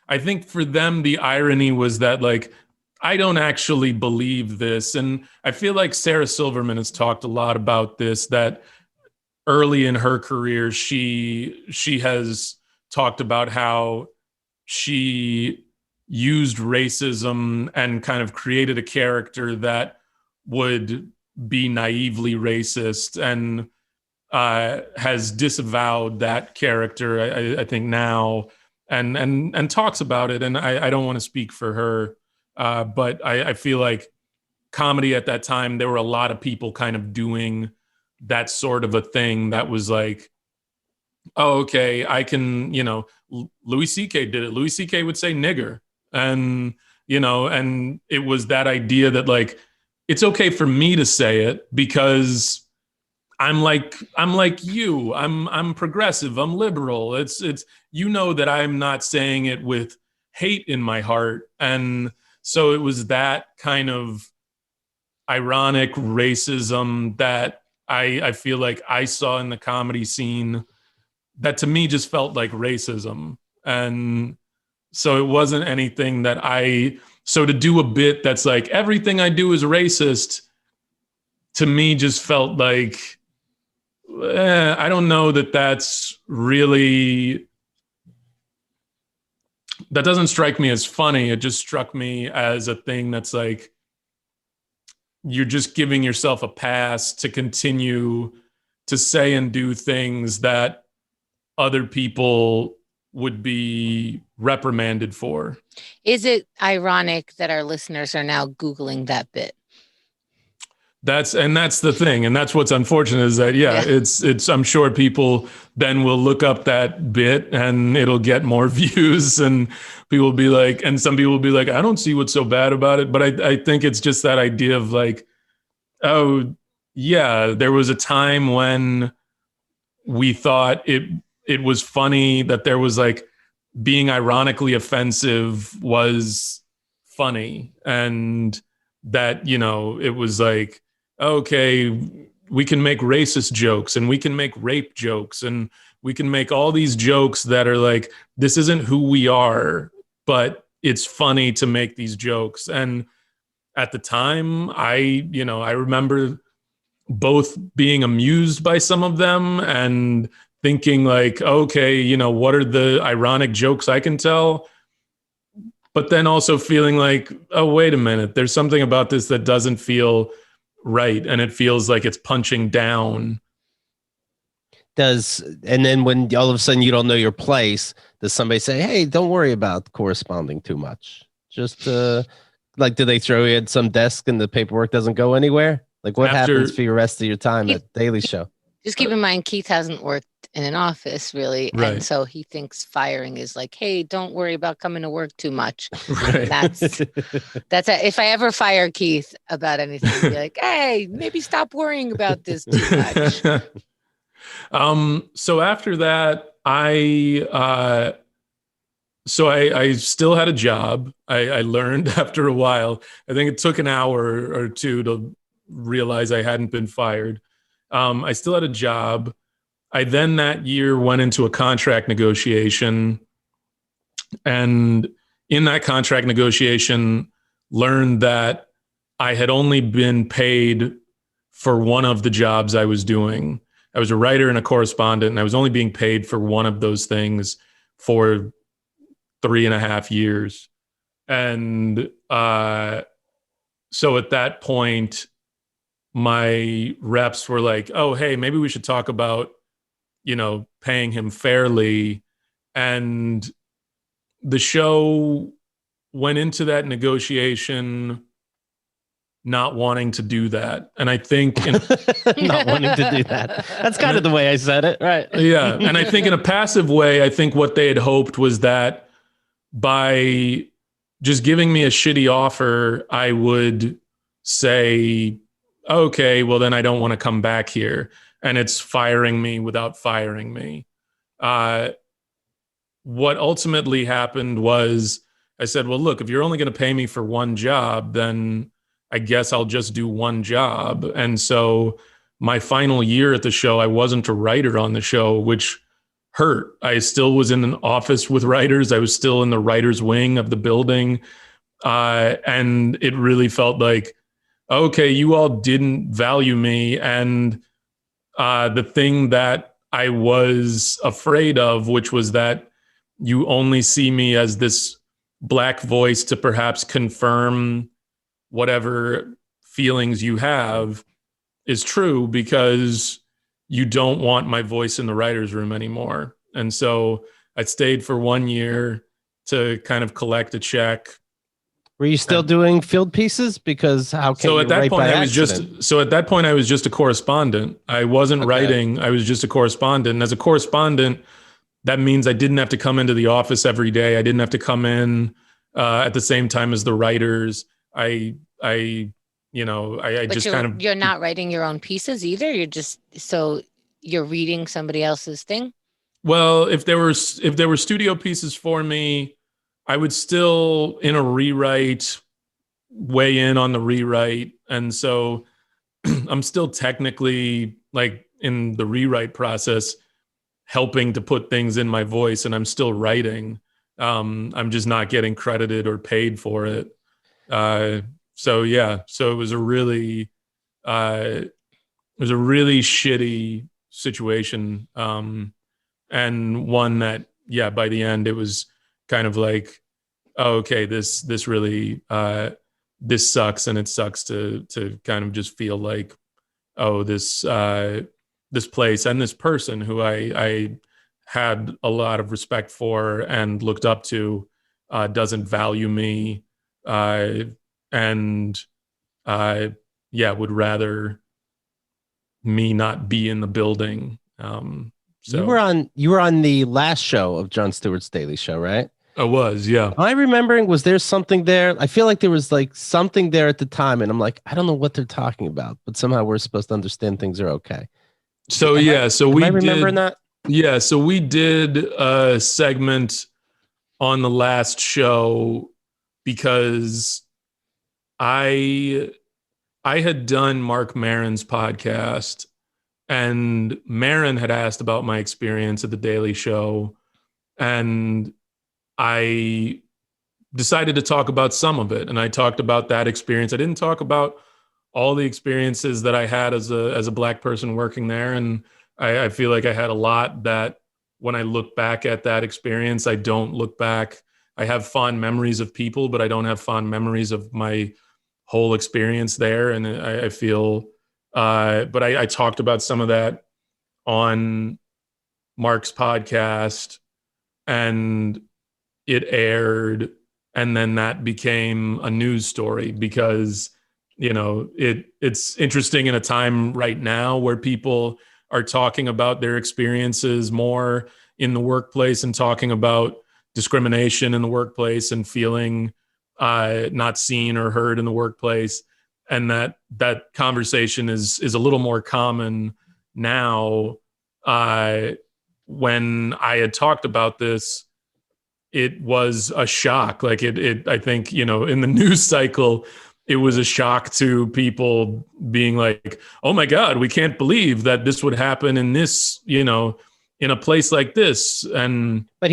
I think for them, the irony was that, like, I don't actually believe this. And I feel like Sarah Silverman has talked a lot about this, that early in her career, she has talked about how she used racism and kind of created a character that would be naively racist, and has disavowed that character, I think now, and talks about it. And I don't want to speak for her, but I feel like comedy at that time, there were a lot of people kind of doing that sort of a thing that was like, oh, okay, I can, Louis C.K. did it. Louis C.K. would say nigger. And, and it was that idea that, like, it's okay for me to say it because I'm like you. I'm progressive. I'm liberal. It's that I'm not saying it with hate in my heart. And so it was that kind of ironic racism that I feel like I saw in the comedy scene that to me just felt like racism. And so it wasn't anything that so to do a bit that's like everything I do is racist, to me just felt like, I don't know that's really, that doesn't strike me as funny. It just struck me as a thing that's like, you're just giving yourself a pass to continue to say and do things that other people would be reprimanded for. Is it ironic that our listeners are now Googling that bit? That's the thing. And that's what's unfortunate is that, it's, I'm sure people then will look up that bit and it'll get more views, and people will be like, and some people will be like, I don't see what's so bad about it. But I think it's just that idea of like, oh yeah, there was a time when we thought it was funny that there was like being ironically offensive was funny, and that, it was like, okay, we can make racist jokes and we can make rape jokes and we can make all these jokes that are like, this isn't who we are, but it's funny to make these jokes. And at the time, I remember both being amused by some of them and thinking like, okay, what are the ironic jokes I can tell? But then also feeling like, oh, wait a minute, there's something about this that doesn't feel right. And it feels like it's punching down. And then when all of a sudden you don't know your place, does somebody say, hey, don't worry about corresponding too much? Just like, do they throw you at some desk and the paperwork doesn't go anywhere? Like, what happens for your rest of your time at Daily Show? Just keep in mind, Keith hasn't worked in an office really. Right. And so he thinks firing is like, hey, don't worry about coming to work too much. Right. If I ever fire Keith about anything, I'd be like, hey, maybe stop worrying about this too much. So after that, I So I still had a job. I learned after a while. I think it took an hour or two to realize I hadn't been fired. I still had a job. I then that year went into a contract negotiation, and in that contract negotiation learned that I had only been paid for one of the jobs I was doing. I was a writer and a correspondent, and I was only being paid for one of those things for 3.5 years. And so at that point, my reps were like, oh, hey, maybe we should talk about, paying him fairly. And the show went into that negotiation not wanting to do that. And I think not wanting to do that. That's kind of the way I said it. Right. Yeah. And I think in a passive way, I think what they had hoped was that by just giving me a shitty offer, I would say, okay, well, then I don't want to come back here. And it's firing me without firing me. What ultimately happened was I said, well, look, if you're only going to pay me for one job, then I guess I'll just do one job. And so my final year at the show, I wasn't a writer on the show, which hurt. I still was in an office with writers. I was still in the writer's wing of the building. And it really felt like, okay, you all didn't value me. And the thing that I was afraid of, which was that you only see me as this black voice to perhaps confirm whatever feelings you have, is true, because you don't want my voice in the writer's room anymore. And so I stayed for 1 year to kind of collect a check. Were you still doing field pieces? Because how can so you at that write point by I was accident? just so at that point I was just a correspondent. I wasn't writing. I was just a correspondent. And as a correspondent, that means I didn't have to come into the office every day. I didn't have to come in at the same time as the writers. I just kind of. You're not writing your own pieces either. You're reading somebody else's thing. Well, if there were studio pieces for me, I would still in a rewrite weigh in on the rewrite, and so I'm still technically like in the rewrite process, helping to put things in my voice, and I'm still writing. I'm just not getting credited or paid for it. So it was a really shitty situation, and one that by the end it was kind of like, oh, okay, this really this sucks, and it sucks to kind of just feel like, oh, this place and this person who I had a lot of respect for and looked up to doesn't value me, and would rather me not be in the building. So you were on the last show of Jon Stewart's Daily Show, right? I was, yeah. Am I remembering, was there something there? I feel like there was like something there at the time, and I'm like, I don't know what they're talking about, but somehow we're supposed to understand things are okay. So am I remembering that? Yeah, so we did a segment on the last show because I had done Mark Maron's podcast, and Maron had asked about my experience at the Daily Show, and I decided to talk about some of it. And I talked about that experience. I didn't talk about all the experiences that I had as a black person working there. And I feel like I had a lot that when I look back at that experience, I don't look back. I have fond memories of people, but I don't have fond memories of my whole experience there. And I feel, but I talked about some of that on Mark's podcast, and it aired, and then that became a news story because, it's interesting in a time right now where people are talking about their experiences more in the workplace and talking about discrimination in the workplace and feeling not seen or heard in the workplace. And that conversation is a little more common now. When I had talked about this, it was a shock. Like I think, you know, in the news cycle, it was a shock to people being like, oh my God, we can't believe that this would happen in this, you know, in a place like this. But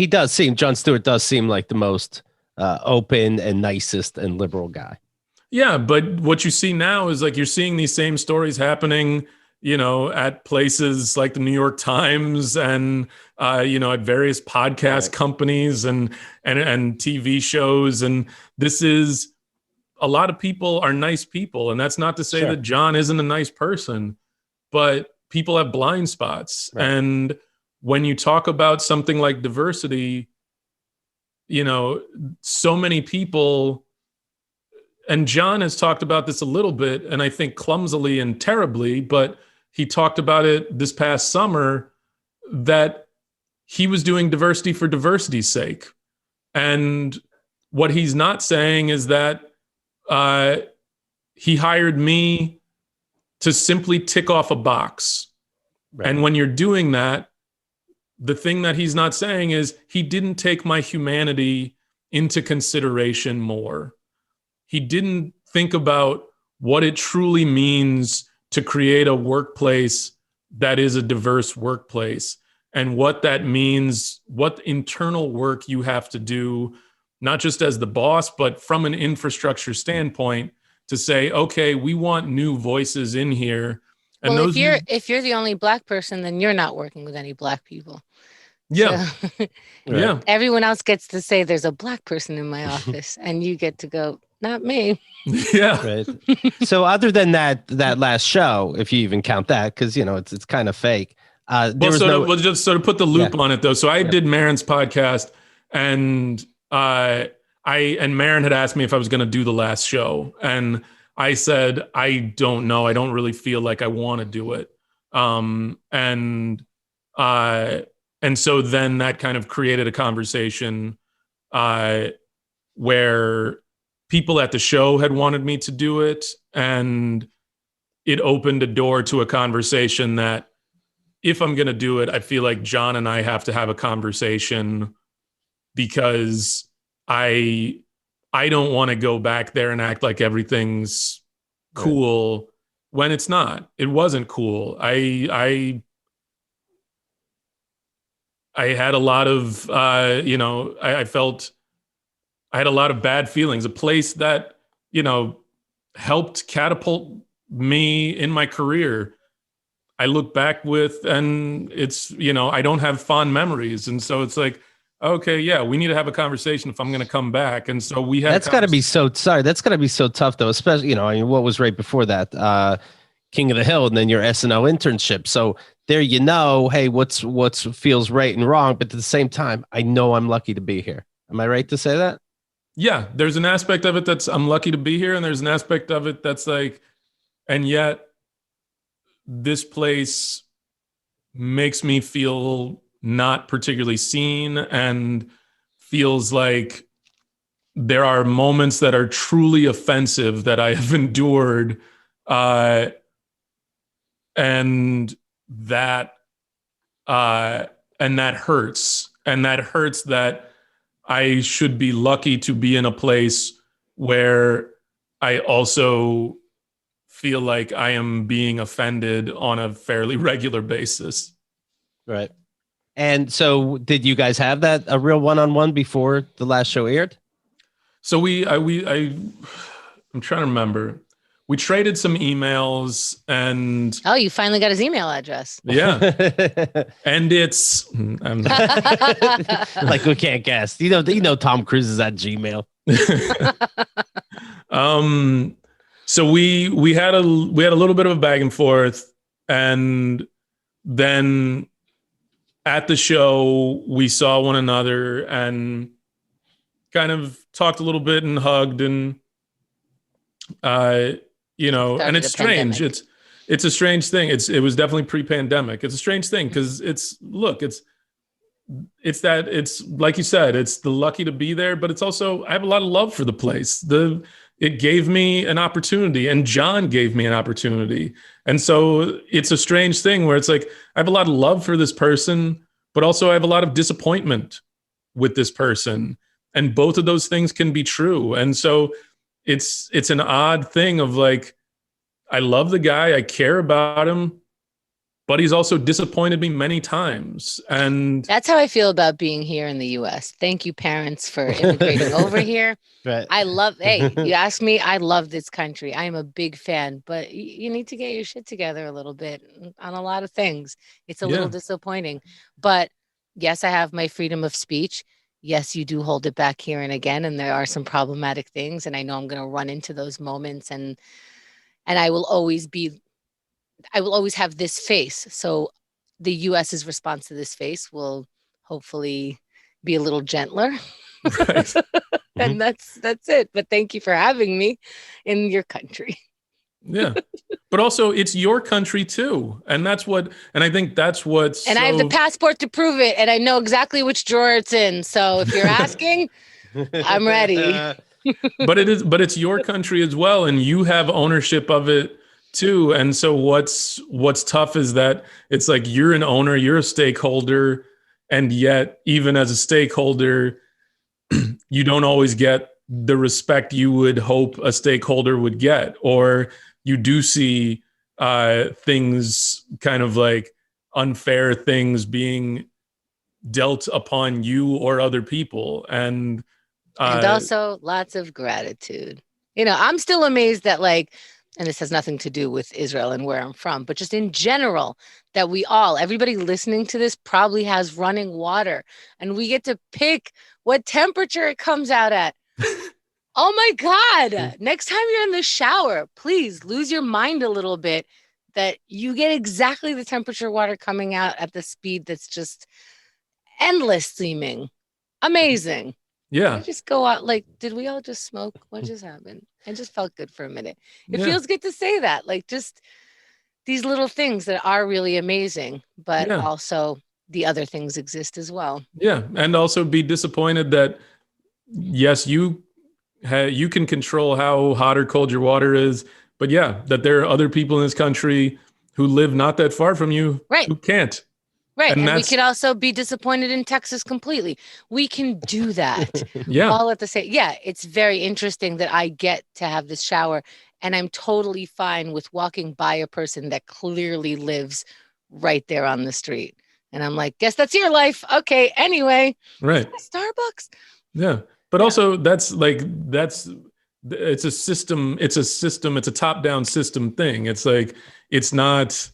Jon Stewart does seem like the most open and nicest and liberal guy. Yeah. But what you see now is like, you're seeing these same stories happening, you know, at places like the New York Times and, you know, at various podcast companies and TV shows. And this is, a lot of people are nice people. And that's not to say that Jon isn't a nice person, but people have blind spots. Right. And when you talk about something like diversity, you know, so many people, and Jon has talked about this a little bit, and I think clumsily and terribly, but he talked about it this past summer, that he was doing diversity for diversity's sake. And what he's not saying is that he hired me to simply tick off a box. Right. And when you're doing that, the thing that he's not saying is he didn't take my humanity into consideration more. He didn't think about what it truly means to create a workplace that is a diverse workplace, and what that means, what internal work you have to do, not just as the boss, but from an infrastructure standpoint, to say, okay, we want new voices in here. And well, if you're the only Black person, then you're not working with any Black people. Yeah. So, yeah. Everyone else gets to say there's a Black person in my office, and you get to go, not me. Yeah. Right. So other than that last show, if you even count that, because you know it's kind of fake. Just sort of put the loop on it though. So I did Maron's podcast, and Maron had asked me if I was going to do the last show, and I said I don't know. I don't really feel like I want to do it. And so then that kind of created a conversation where people at the show had wanted me to do it, and it opened a door to a conversation that, if I'm going to do it, I feel like Jon and I have to have a conversation, because I don't want to go back there and act like everything's cool when it's not. It wasn't cool. I had a lot of, I felt I had a lot of bad feelings. A place that, you know, helped catapult me in my career, I look back with, and it's, you know, I don't have fond memories. And so it's like, okay, yeah, we need to have a conversation if I'm going to come back. And so we had. That's got to be so tough though, especially, you know, I mean, what was right before that, King of the Hill, and then your SNL internship. So there, you know, hey, what's feels right and wrong, but at the same time, I know I'm lucky to be here. Am I right to say that? Yeah, there's an aspect of it that's I'm lucky to be here, and there's an aspect of it that's like, and yet this place makes me feel not particularly seen, and feels like there are moments that are truly offensive that I have endured, and that hurts, and that hurts that I should be lucky to be in a place where I also feel like I am being offended on a fairly regular basis. Right. And so did you guys have a real one-on-one before the last show aired? So I'm trying to remember. We traded some emails, and oh, you finally got his email address. Yeah. And it's like, we can't guess. You know Tom Cruise is at Gmail. So we had a little bit of a back and forth, and then at the show we saw one another and kind of talked a little bit and hugged, and you know, and it's strange. Pandemic. It's a strange thing. It was definitely pre-pandemic. It's a strange thing because it's like you said, it's the lucky to be there, but it's also, I have a lot of love for the place. It gave me an opportunity, and Jon gave me an opportunity. And so it's a strange thing where it's like, I have a lot of love for this person, but also I have a lot of disappointment with this person. And both of those things can be true. And so it's an odd thing of like, I love the guy, I care about him, but he's also disappointed me many times. And that's how I feel about being here in the US. Thank you, parents, for immigrating over here. Right. Hey, you ask me, I love this country. I am a big fan, but you need to get your shit together a little bit on a lot of things. It's a little disappointing. But yes, I have my freedom of speech. Yes, you do hold it back here and again, and there are some problematic things, and I know I'm going to run into those moments, and I will always have this face. So the US's response to this face will hopefully be a little gentler. Right. And that's it. But thank you for having me in your country. Yeah. But also it's your country too. And I think that's what's I have the passport to prove it, and I know exactly which drawer it's in. So if you're asking, I'm ready. But it's your country as well, and you have ownership of it too. And so what's tough is that it's like you're an owner, you're a stakeholder, and yet even as a stakeholder, you don't always get the respect you would hope a stakeholder would get, or you do see things kind of like unfair things being dealt upon you or other people. And also lots of gratitude. I'm still amazed that and this has nothing to do with Israel and where I'm from, but just in general, that everybody listening to this probably has running water, and we get to pick what temperature it comes out at. Oh my God. Next time you're in the shower, please lose your mind a little bit that you get exactly the temperature water coming out at the speed that's just endless seeming. Amazing. Yeah. I just go out did we all just smoke? What just happened? I just felt good for a minute. It feels good to say that. Just these little things that are really amazing, but also the other things exist as well. Yeah. And also be disappointed that, yes, you can control how hot or cold your water is, but that there are other people in this country who live not that far from you who can't. Right. And we could also be disappointed in Texas completely. We can do that. All at the same. Yeah. It's very interesting that I get to have this shower, and I'm totally fine with walking by a person that clearly lives right there on the street. And I'm like, guess that's your life. Okay. Anyway. Right. Starbucks. Yeah. But also it's a system. It's a top-down system thing. It's like, it's not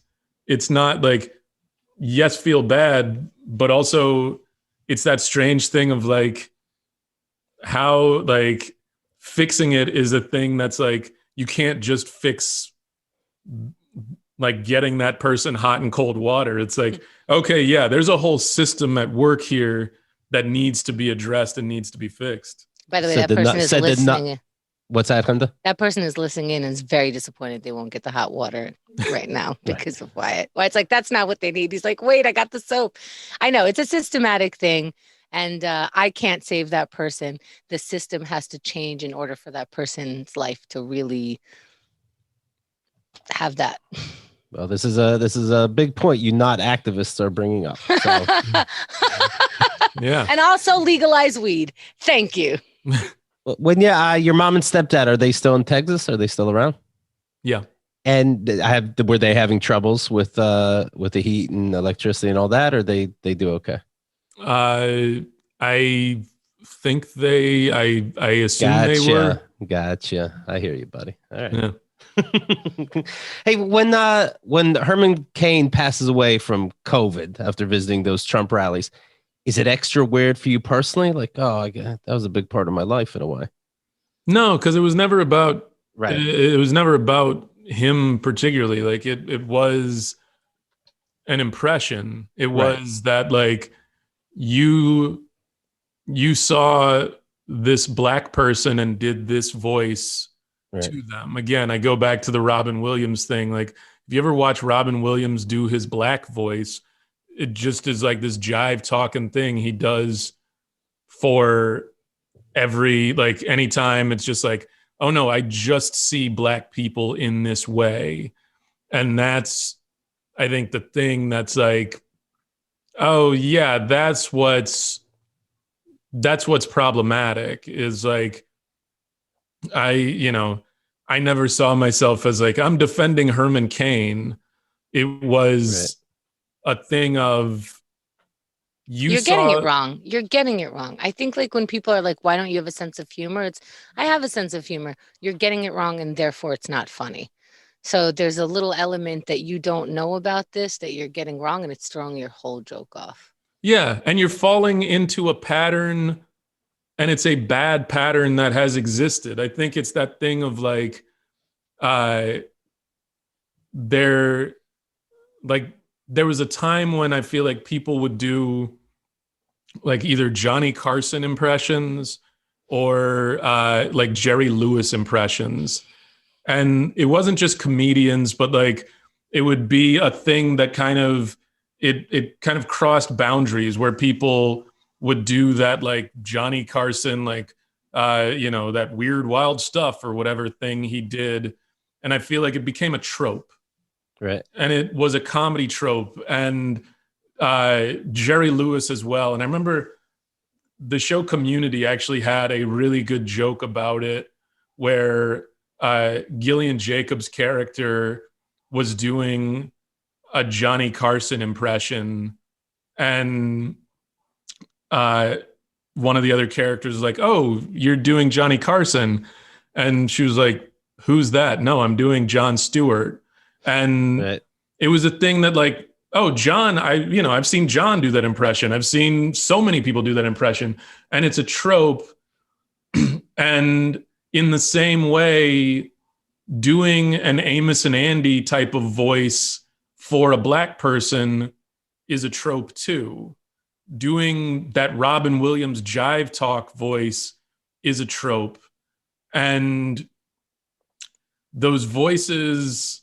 like, yes, feel bad, but also it's that strange thing of like how like fixing it is a thing that's like, you can't just fix like getting that person hot and cold water. It's like, okay, there's a whole system at work here that needs to be addressed and needs to be fixed. By the way, that person is listening. What's that, Hunter? That person is listening in and is very disappointed they won't get the hot water right now because of Wyatt. Wyatt's like, that's not what they need. He's like, wait, I got the soap. I know it's a systematic thing, and I can't save that person. The system has to change in order for that person's life to really have that. Well, this is a big point you not activists are bringing up. So. Yeah. And also legalize weed. Thank you. When your mom and stepdad, are they still in Texas? Are they still around? Yeah. And were they having troubles with the heat and electricity and all that, or they do okay? I think I assume they were. Gotcha. I hear you, buddy. All right. Yeah. Hey, when Herman Cain passes away from COVID after visiting those Trump rallies, is it extra weird for you personally? Like, that was a big part of my life in a way. No, because it was never about right. It was never about him particularly. Like it was an impression. It was that like you saw this black person and did this voice to them. Again, I go back to the Robin Williams thing. Like, if you ever watch Robin Williams do his black voice, it just is like this jive talking thing he does for anytime it's just like, oh no, I just see black people in this way. And that's, I think, the thing that's like, oh yeah, that's what's that's what's problematic is like, I never saw myself as like, I'm defending Herman Cain. It was a thing of, You're getting it wrong. You're getting it wrong. I think like when people are like, why don't you have a sense of humor? It's, I have a sense of humor. You're getting it wrong and therefore it's not funny. So there's a little element that you don't know about this that you're getting wrong and it's throwing your whole joke off. Yeah. And you're falling into a pattern, and it's a bad pattern that has existed. I think it's that thing of like, there was a time when I feel like people would do like either Johnny Carson impressions or like Jerry Lewis impressions. And it wasn't just comedians, but like it would be a thing that kind of, it kind of crossed boundaries where people would do that like Johnny Carson, like, that weird, wild stuff or whatever thing he did. And I feel like it became a trope. Right. And it was a comedy trope. And Jerry Lewis as well. And I remember the show Community actually had a really good joke about it where Gillian Jacobs' character was doing a Johnny Carson impression, and one of the other characters was like, "Oh, you're doing Johnny Carson," and she was like, "Who's that?" "No, I'm doing Jon Stewart." And it was a thing that like, oh, John, I've seen John do that impression. I've seen so many people do that impression, and it's a trope. And in the same way, doing an Amos and Andy type of voice for a Black person is a trope too. Doing that Robin Williams jive talk voice is a trope. And those voices,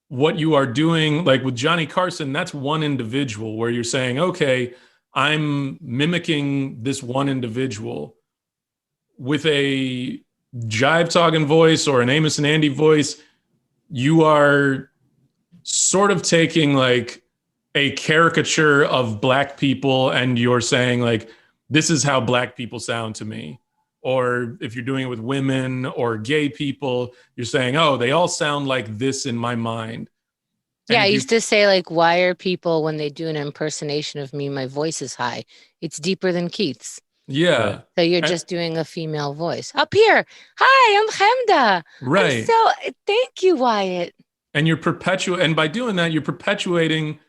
what you are doing, like with Johnny Carson, that's one individual where you're saying, okay, I'm mimicking this one individual. With a jive talking voice or an Amos and Andy voice, you are sort of taking like a caricature of Black people and you're saying like, this is how Black people sound to me. Or if you're doing it with women or gay people, you're saying, oh, they all sound like this in my mind. Yeah, I used to say like, why are people, when they do an impersonation of me, my voice is high? It's deeper than Keith's. Yeah. So you're just doing a female voice. Up here. Hi, I'm Chemda. Right. Thank you, Wyatt. And and by doing that, you're perpetuating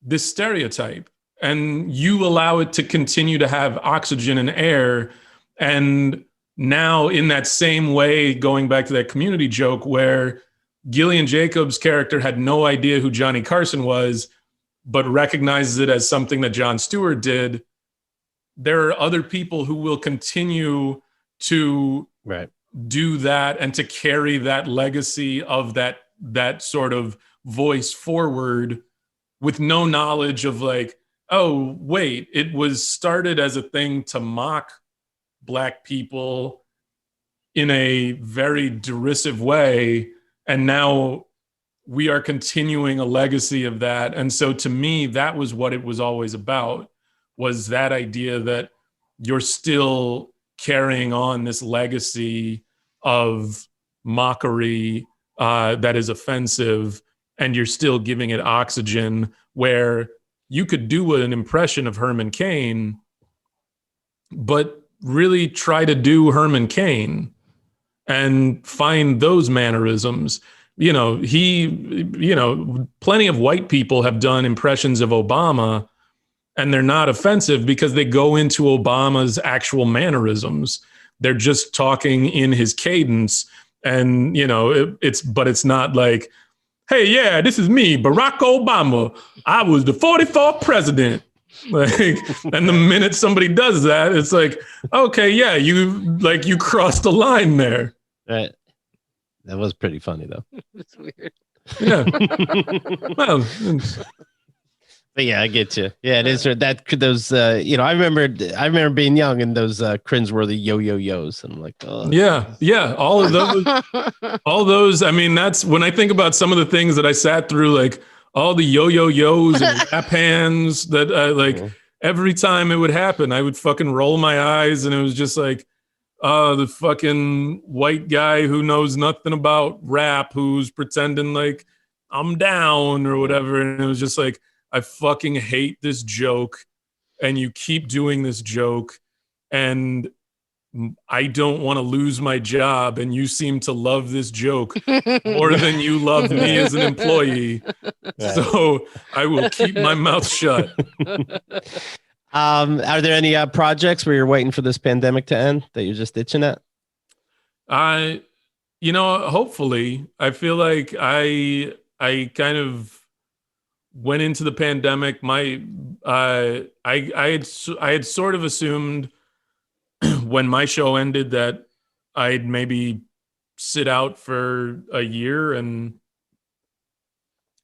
this stereotype, and you allow it to continue to have oxygen and air. And now in that same way, going back to that Community joke where Gillian Jacobs' character had no idea who Johnny Carson was, but recognizes it as something that Jon Stewart did, there are other people who will continue to do that and to carry that legacy of that sort of voice forward with no knowledge of like, oh, wait, it was started as a thing to mock Black people in a very derisive way. And now we are continuing a legacy of that. And so to me, that was what it was always about, was that idea that you're still carrying on this legacy of mockery that is offensive, and you're still giving it oxygen, where you could do an impression of Herman Cain, but really try to do Herman Cain and find those mannerisms. Plenty of white people have done impressions of Obama, and they're not offensive because they go into Obama's actual mannerisms. They're just talking in his cadence. And, it's not like, hey, yeah, this is me, Barack Obama. I was the 44th president. Like, and the minute somebody does that, it's like, okay, yeah, you crossed the line there. Right. That was pretty funny though. It's weird. Yeah. Well, but yeah, I get you. Yeah, it is that those. I remember being young and those cringeworthy yo-yo-yos, and I'm like, oh, yeah, all of those. I mean, that's when I think about some of the things that I sat through, like all the yo-yo-yos and rap hands that every time it would happen, I would fucking roll my eyes, and it was just like, the fucking white guy who knows nothing about rap, who's pretending like I'm down or whatever. And it was just like, I fucking hate this joke, and you keep doing this joke, and I don't want to lose my job, and you seem to love this joke more than you love me as an employee. Right. So I will keep my mouth shut. Are there any projects where you're waiting for this pandemic to end that you're just itching at? Hopefully. I feel like I kind of went into the pandemic. I had sort of assumed when my show ended that I'd maybe sit out for a year, and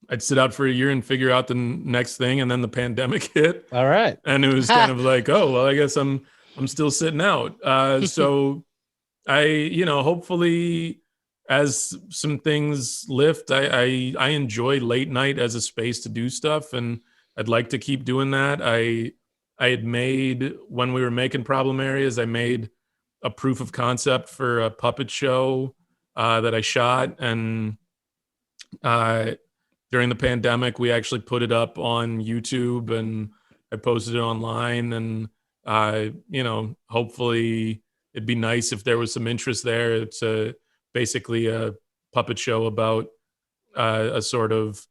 I'd sit out for a year and figure out the next thing. And then the pandemic hit. All right. And it was kind of like, oh, well, I guess I'm still sitting out. So hopefully as some things lift, I enjoy late night as a space to do stuff, and I'd like to keep doing that. I had made, when we were making Problem Areas, I made a proof of concept for a puppet show that I shot. And during the pandemic, we actually put it up on YouTube, and I posted it online. And, hopefully it'd be nice if there was some interest there. It's basically a puppet show about a sort of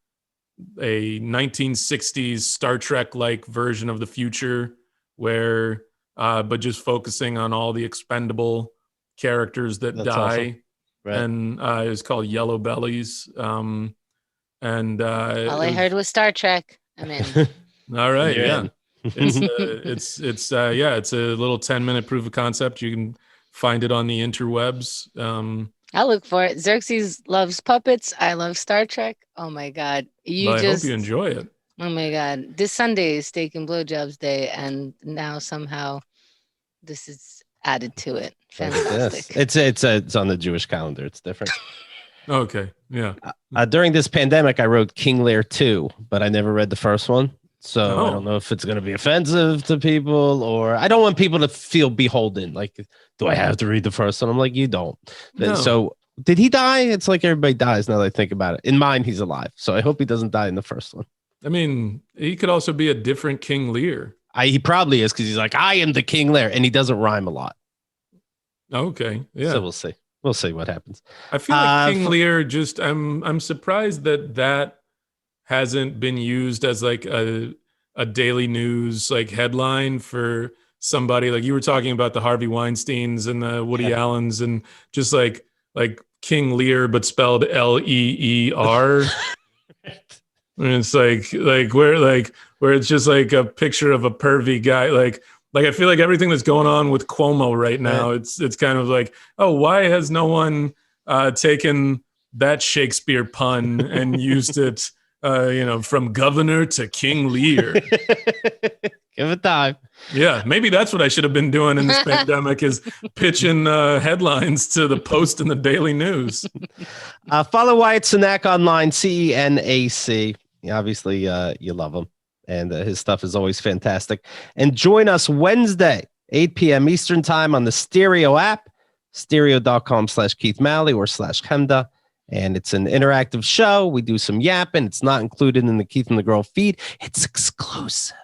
a 1960s Star Trek-like version of the future, where but just focusing on all the expendable characters that die. Awesome. Right. And it was called Yellow Bellies. All I heard was Star Trek. I'm in. All right, yeah. It's a little 10-minute proof of concept. You can find it on the interwebs. I'll look for it. Xerxes loves puppets. I love Star Trek. Oh my God. I hope you enjoy it. Oh my God. This Sunday is Steak and Blowjobs Day, and now somehow this is added to it. Fantastic. It's on the Jewish calendar. It's different. Okay. Yeah. During this pandemic, I wrote King Lear 2, but I never read the first one. So I don't know if it's going to be offensive to people, or I don't want people to feel beholden. Like, do I have to read the first one? I'm like, you don't. No. So did he die? It's like everybody dies now that I think about it. In mine, he's alive. So I hope he doesn't die in the first one. I mean, he could also be a different King Lear. He probably is, because he's like, I am the King Lear, and he doesn't rhyme a lot. Okay. Yeah. So we'll see. We'll see what happens. I feel like King Lear I'm surprised that hasn't been used as like a daily news like headline for somebody. Like you were talking about the Harvey Weinsteins and the Woody Allens, and just like King Lear but spelled Leer. And it's like where it's just like a picture of a pervy guy. Like I feel like everything that's going on with Cuomo right now, it's kind of like, oh, why has no one taken that Shakespeare pun and used it, from governor to King Lear? Give it time. Yeah, maybe that's what I should have been doing in this pandemic, is pitching headlines to the Post and the Daily News. Follow Wyatt Cenac online, CENAC. Obviously, you love him, and his stuff is always fantastic. And join us Wednesday, 8 p.m. Eastern time on the Stereo app, stereo.com/Keith Malley or /Chemda. And it's an interactive show. We do some yapping. It's not included in the Keith and the Girl feed. It's exclusive.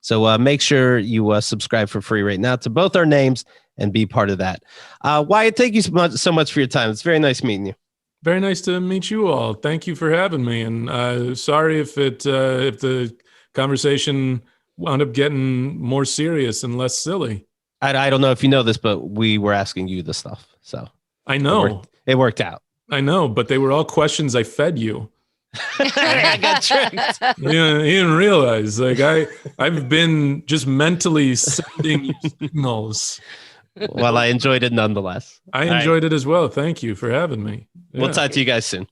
So make sure you subscribe for free right now to both our names and be part of that. Wyatt, thank you so much for your time. It's very nice meeting you. Very nice to meet you all. Thank you for having me. And sorry if the conversation wound up getting more serious and less silly. I don't know if you know this, but we were asking you the stuff. So I know. It worked out. I know, but they were all questions I fed you. I got tricked. Yeah, you didn't realize. Like I've been just mentally sending you signals. Well, I enjoyed it nonetheless. I enjoyed it as well. Thank you for having me. Yeah. We'll talk to you guys soon.